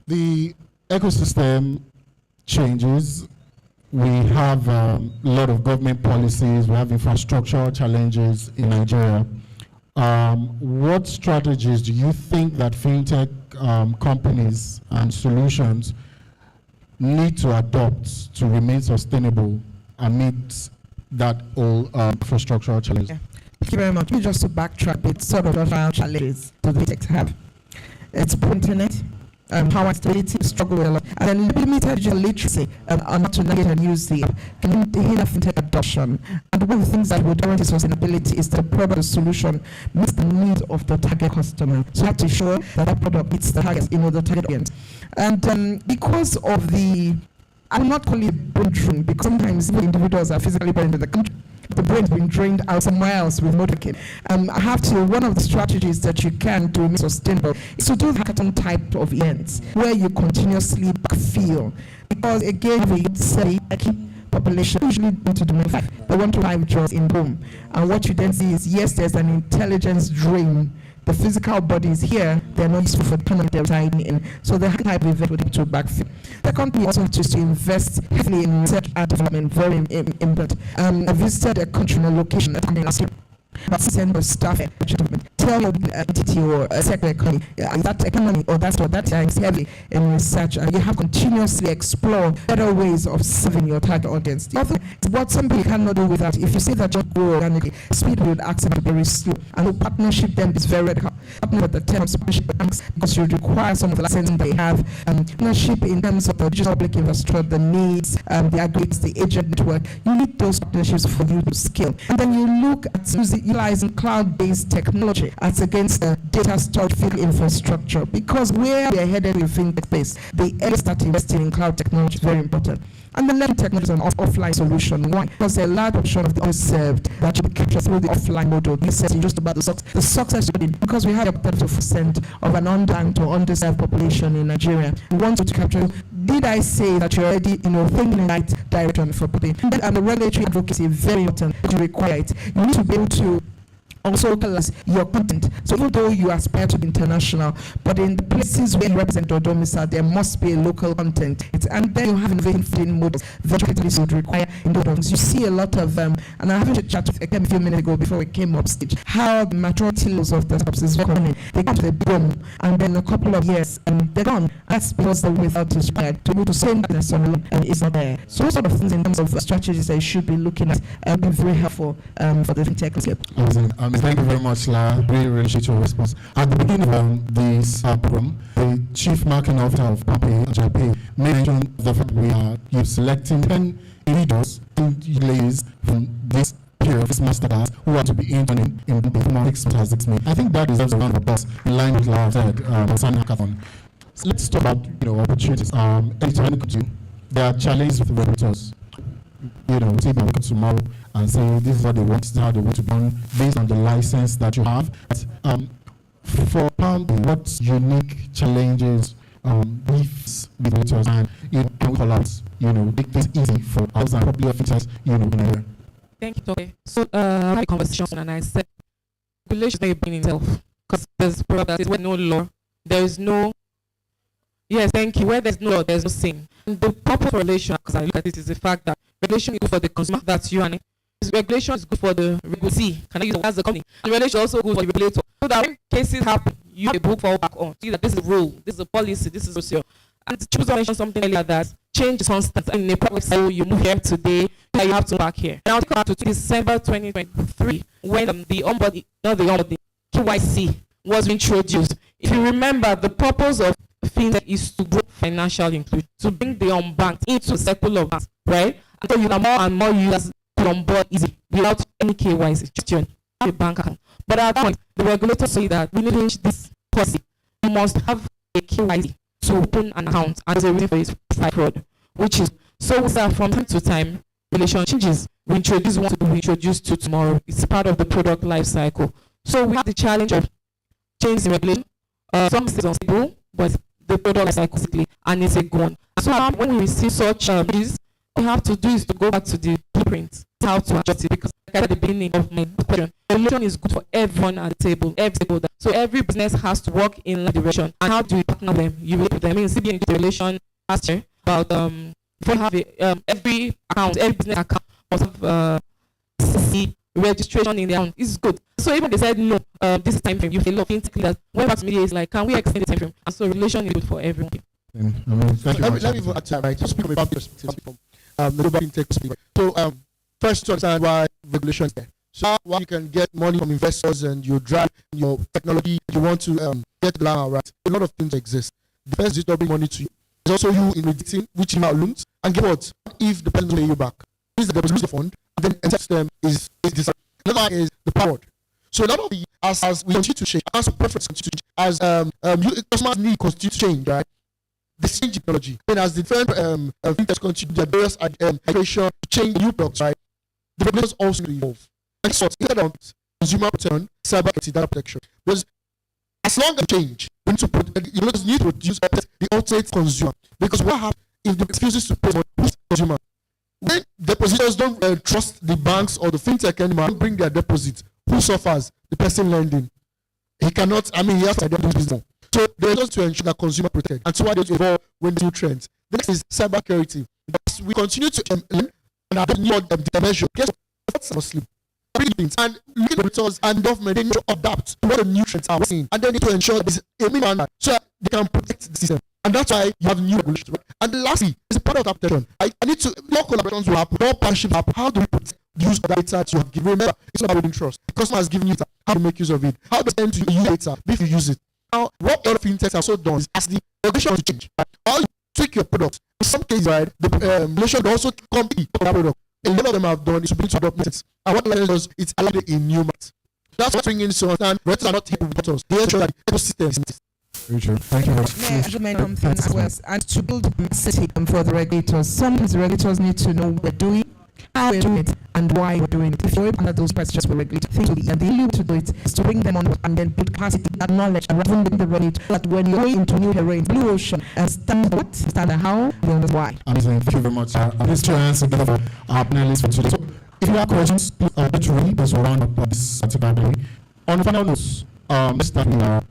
The ecosystem changes. We have a lot of government policies. We have infrastructural challenges in Nigeria. What strategies do you think that fintech companies and solutions need to adopt to remain sustainable amid that all infrastructural challenge? Yeah. Thank you very much. We just to backtrack a bit, sort of challenges that fintechs have. It's poor internet, power stability, struggle with a lot, and then limited digital literacy on how to navigate and use the app can hinder fintech adoption. And one of the things that will guarantee sustainability is that the product solution meets the needs of the target customer. So you have to ensure that that product meets the target, the target audience. And because of the, I will not call it brain drain, because sometimes individuals are physically brought into the country. the brain's been drained out somewhere else with motorcade. One of the strategies that you can to make sustainable is to do hackathon type of events where you continuously backfill. Because again, we say population usually want to do 5, they want to 5 jobs in home. And what you then see is, yes, there's an intelligence drain. The physical body is here, they're not useful for the economy they're residing in. So the type of event would need to backfill. The company also has to invest heavily in research and development, very important. I visited a country location last year. About 6% of staff tell your entity or sector economy, that economy or that is heavily in research, and you have continuously explore better ways of serving your target audience. The other is what some people cannot do without. If you say that you grow organically, speed will accept very slow, and the partnership then is very radical. Partner with the terms of partnership banks, because you require some of the licensing they have, partnership in terms of the digital public infrastructure, the needs, the aggregates, the agent network. You need those partnerships for you to scale, and then you look at utilizing cloud-based technology as against the data storage field infrastructure, because where we are headed in fintech space, the early start investing in cloud technology is very important. And the learning technology is an offline solution. Why? Because a large portion of the unserved that should be captured through the offline model. This is just about the success rate, because we have up to 40% of an unbanked or underserved population in Nigeria. We want to capture. Did I say that you're already, thinking in the right direction for putting? And the regulatory advocacy is very important to require it. You need to be able to also localize your content. So even though you aspire to be international, but in the places where you represent your domicile, there must be a local content. And then you have innovating models. Venture capitalists would require innovations. You see a lot of, and I haven't a chat with Ekem a few minutes ago before we came up stage, how the maturity levels of the startups is coming. They get to the boom, and then a couple of years, and they're gone. That's because the without is required to be able to say that someone is not there. So those sort of things in terms of strategies that you should be looking at be very helpful for the fintech landscape. Thank you very much, La. Really appreciate your response. At the beginning of this program, the Chief Marketing Officer of PalmPayapp mentioned the fact you're selecting 10 individuals and ladies from this period, this masterclass, who are to be interning in the performance as I think that deserves a round of applause in line with La said concerning hackathon. So let's talk about opportunities. Anytime there are challenges with regulators. Say come tomorrow and say this is what they want, this is how they want to run based on the license that you have. For PalmPay, what unique challenges with regulators and can we call out, make things easy for us and probably officers, in area? Thank you, Toke. So I had a conversation and I said regulation is not a being itself, because there's a problem that is where no law, there is no. Yes, thank you. Where there's no law, there's no sin. And the purpose of regulation, because I look at it, is the fact that regulation is good for the consumer, that's you and it. Regulation is good for the regulator. Can I use it as the company? And regulation is also good for the regulator. So that when cases happen, you have a book fall back on. See that this is a rule, this is a policy, this is social. And to choose to mention something earlier that change is constant. And in a public sector, you move here today, you have to back here. And I'll take you back to December 2023 when the KYC was introduced. If you remember, the purpose of fintech is to grow financial inclusion, to bring the unbanked into a circle of banks, right? And so you have more and more users put on board easy without any KYC, just your bank account. But at that point, the regulators say that we need to change this policy. You must have a KYC to open an account, and there's a reason for it, fight fraud, which is so from time to time, regulation changes. We introduce one to we introduce two tomorrow. It's part of the product life cycle. So we have the challenge of changing regulation. Some states unstable, but the product life cycle quickly, and it's a good one. So when we receive such changes, what we have to do is to go back to the blueprint, how to adjust it, because like at the beginning of my question, regulation is good for everyone at the table, every stakeholder. So every business has to work in that direction. And how do we partner them? You relate with them. I mean, CBN did a relation last year about before you have every account, every business account must have CC registration in the account. It's good. So even they said no, this is time frame. You feel of fintech leaders went back to media is like, can we extend the time frame? And so regulation is good for everyone. Let me even add to that, right? Just speak about perspective from the global fintech perspective. So first to understand why regulation is there. So why you can get money from investors and you drive your technology, you want to get the land right. A lot of things exist. The first is to bring money to you. There's also you in predicting which amount loans, and get what if the person pay you back. This is the deposit fund, and then the system is this. Another one is the power. So a lot of the as we continue to change, as preference continue to change, as customers need continue to change, right? The same technology. And as the different fintechs continue their various iteration to change new products, right? the regulators also evolve. And so, instead of consumer protection, cyber data protection, because as long as change, we need to need to reduce the ultimate consumer. Because what happens if the refuses to pay for the consumer? When depositors don't trust the banks or the fintech anymore, don't bring their deposit, who suffers? The person lending. He cannot, he has to do business. So they just to ensure that consumer protected. And so why they evolve when new trends. The next is cyber security. Because we continue to learn and adopt new dimension. Guess what? That's sleep. And regulators and government, they need to adapt to what the new trends are seeing. And they need to ensure there's a minimum so that they can protect the system. And that's why you have new regulations. Right? And lastly, it's a part of that protection. I need to, more collaborations will happen, more partnerships will happen. How do we protect the use of that data you have given? Remember, it's not about building trust. The customer has given you data. How to make use of it? How to end to use data if you use it? Now, what other fintechs have so done is as the regulations change, right? How you tweak your product. In some cases, right, the regulation will also compete for that product. A lot of them have done is to bring to adopt methods. And what it does, it's allowed a new method. That's what bringing to understand regulators are not helping with us. They ensure that the ecosystem is. Very true. Thank you very much. May I implement something as well, and to build capacity for the regulators. Sometimes the regulators need to know what we're doing, how we're doing it, and why we're doing it. If you're able to answer those questions for regulators, and the only way to do it is to bring them on and then build capacity and knowledge around the regulator, that when you're going into new terrain, blue ocean, and stand what, stand how, you understand why. Amazing. Thank you very much. These two answers together for our panelists for today. So, if you have questions, please to read this round of this particular day. On the final notes, let's start with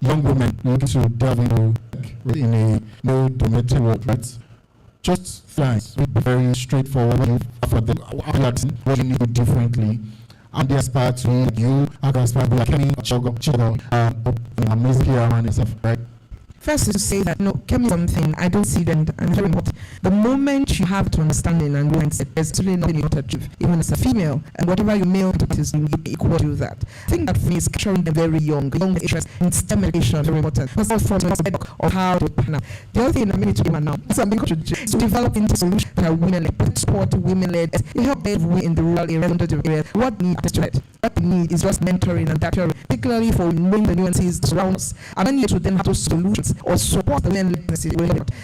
young women looking to delve into in a no dominated world, right? Just things very straightforward for them. What you need to do differently. And they aspire to you, I can aspire to be like any amazing PR and stuff, right? First is to say that no, Kemi something I don't see them and very important. The moment you have to understanding and mindset, there's absolutely nothing you want to achieve, even as a female, and whatever you male is you equal to that. I think that for me is capturing them very young interest in STEM education very important. First of all, of how to partner. The other thing I'm going to do now is something to develop into solutions that are women led, support women led. It helps everyone in the rural area. What need is to it. What they need is just mentoring and that, particularly for knowing the nuances around us. And then you to then have those solutions or support the women.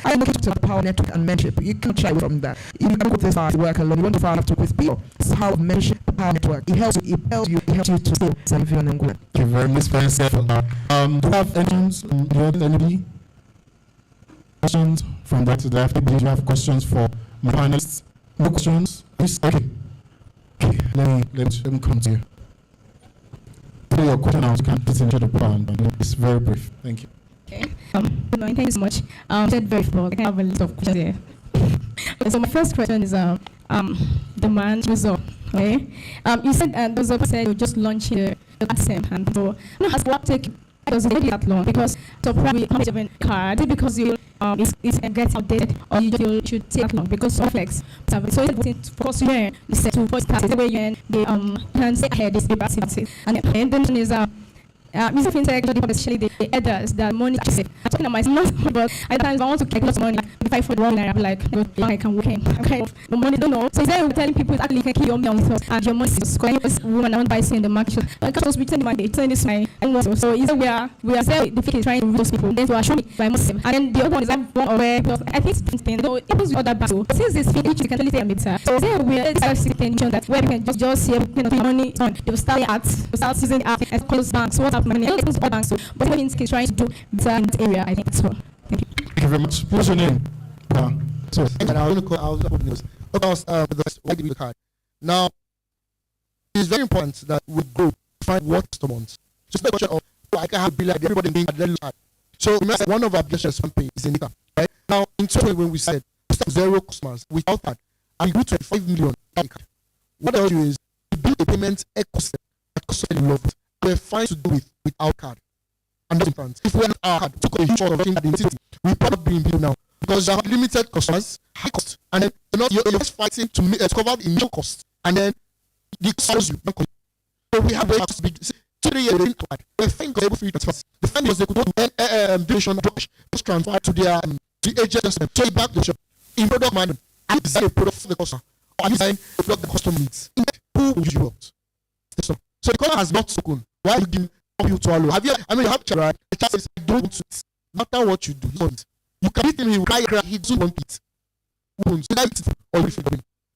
I'm looking to the power network and mentorship. You can't shy away from that. You can't go this far to work alone. You want to have to with people. It's how mentorship, the power network. It helps you. It helps you to stay. Thank you very much for do you have any questions from that to the left? Do you have questions for my panelists? No questions? Please. Okay. Let me come to you. Put your question out. You can put into the palm, but it's very brief. Thank you. Okay. Good morning. Thank you so much. Said very full. I can have a list of questions here. Okay, so my first question is demand result. Okay. You said those of said you're just launching the AdSense and so ask what take does it take that long? Because so probably how much of a card because you it's gets outdated or you should take that long because of flex. So it's focus here the set to first start the way you can say ahead this debate and then is Mr. Fintech, especially the headers, the money. I'm talking about myself, but at times I want to collect lots of money. If I for the wrong, I'm like, I can work in. Okay, the money don't know. So is there telling people actually can kill your money and your money is going to woman I want to buy in the market. Because we tell them they tell this my so is we are there the fake is trying to reach those people. Then to assure me by Muslim. And then the other one is I'm one aware because I think it's Spain. So it was other battle. Since this thing which you can totally tell me sir. So is there a way that where we can just see money on they will start using art and close banks. What happened? All banks, but what is trying to do better in this area, I think so. Thank you. Thank you very much. What's your name? So, and I was going to call. Why did we card? Now, it's very important that we go find what customer wants. Just the question of I can have be like everybody being at. So one of our objections campaign is in data, right? Now, in 2020 when we said zero customers without that, and we grew 25 million card. What I tell you is we build a payment ecosystem that customers love it. We're fine to do it without card. And that's important. If we had our card, took a huge amount of working at the city, we probably be in bill now. Because you have limited customers, high cost, and then you're just fighting to cover the initial cost. And then the cost you. So we have very big 3 years card. We're fine because able free transfers. The fine was they could do donation post transfer to their the agent so back the shop. In product management, I design a product for the customer. Or I design a product the customer needs. Who would you want? So the caller has not spoken. Why are you giving you to allow? You have to right? The child says, I don't want it. No matter what you do, he wants it. You can beat him, he will cry, he doesn't want it. So that is all if you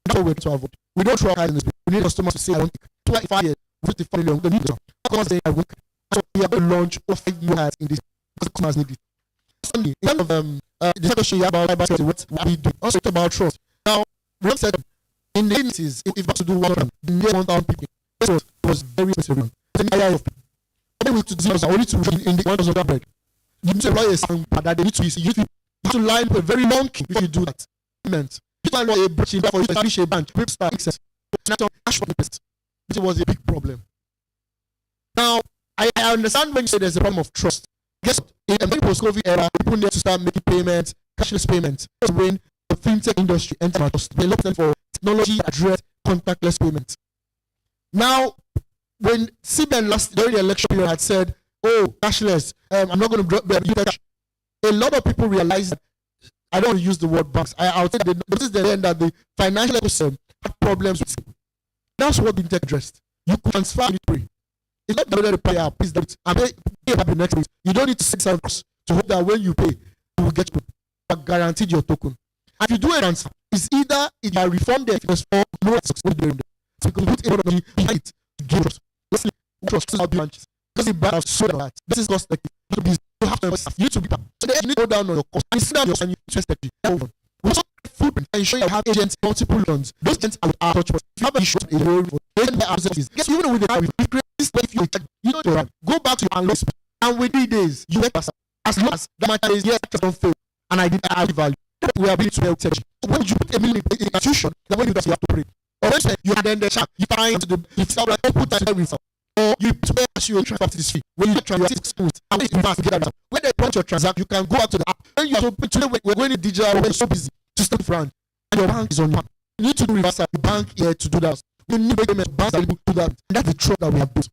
That's what we're trying to avoid. We don't throw in this. We need customers to say, I want to take 5 years, 55 million. We don't need them. Customers say, I want. So we are going to launch over 5 new ads in this because the customers need it. Secondly, in terms of the second question you have about cybersecurity, what we do. Also, talk about trust. Now, we have said in the agencies, if you have to do 1,000, near 1,000 people, this was very expensive. It's an area of people. Then we to do only to in the 1,000 bread. You need to employ a sound that they need to use. You need to line up a very long queue if you do that. You find a branch in there for you to establish a branch. Grip star access. This was a big problem. Now, I understand when you say there's a problem of trust. Guess what? In a very post-COVID era, people need to start making payments, cashless payments. That's when the fintech industry enters trust. They look for technology address contactless payments. Now, when CBN last during the election period had said, "Oh, cashless, I'm not going to use cash," a lot of people realized that I don't use the word banks. I'll say they noticed then that the financial ecosystem had problems with it. That's what the tech addressed. You can transfer and pay. It's not the PalmPayapp. Please don't. And pay up the next week. You don't need to send something to hope that when you pay, you will get you are guaranteed your token. And if you do a transfer, it's either if you are reformed the FS or no success. So you can put a lot of money behind it to give trust. Listen, trust is branches. Because the bank has sold that. This is cost effective. You have to invest. You need to be back. So you need to go down on your cost. And sit down your and you invest effectively. We also footprint and ensure you have agents multiple loans. Those agents are with our touch. If you have an issue a loan for agent services, guess even with the time we create this way if you check, you know your go back to your unlocked and with 3 days you get as long as the matter is yes, don't fail and I did add value. We are building to help tech. When you put a million in institution, then when you do that you have to pray. Or when you then the check, you find the like put that everything. Or you pay as you transfer to this fee. When you transact and when you invest together, when they launch your transaction, you can go out to the app. When you are so today we're going to digital, we're so busy to step front. And your bank is on you. You need to do reversal. The bank here to do that. We need payment banks are able to do that. And that's the trust that we have built.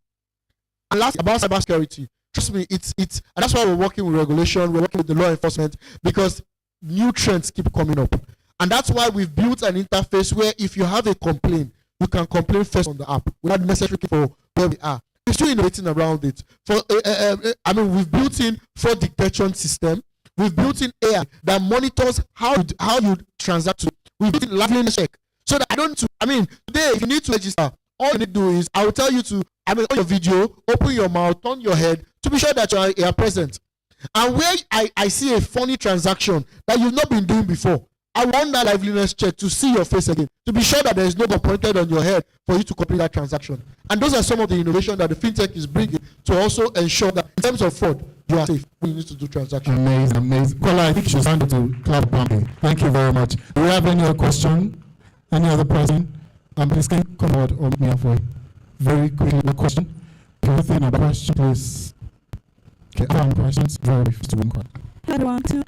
And last about cybersecurity, trust me, it's and that's why we're working with regulation, we're working with the law enforcement, because new trends keep coming up. And that's why we've built an interface where if you have a complaint, you can complain first on the app without necessarily for where we are. We're still innovating around it. For we've built in fraud detection system. We've built in AI that monitors how you transact. We've built in liveness check so that I don't. Today if you need to register, all you need to do is I will tell you to on your video, open your mouth, turn your head to be sure that you are present. And where I see a funny transaction that you've not been doing before, I want that liveliness check to see your face again, to be sure that there is no gun pointed on your head for you to complete that transaction. And those are some of the innovation that the fintech is bringing to also ensure that in terms of fraud, you are safe when you need to do transactions. Amazing, amazing. Kola, I think you should stand up to clap pumping. Thank you very much. Do we have any other question? Any other person? Please can you come out or me up for very quickly a question. Anything about question, please. Okay, questions. Very fast one. Everyone, to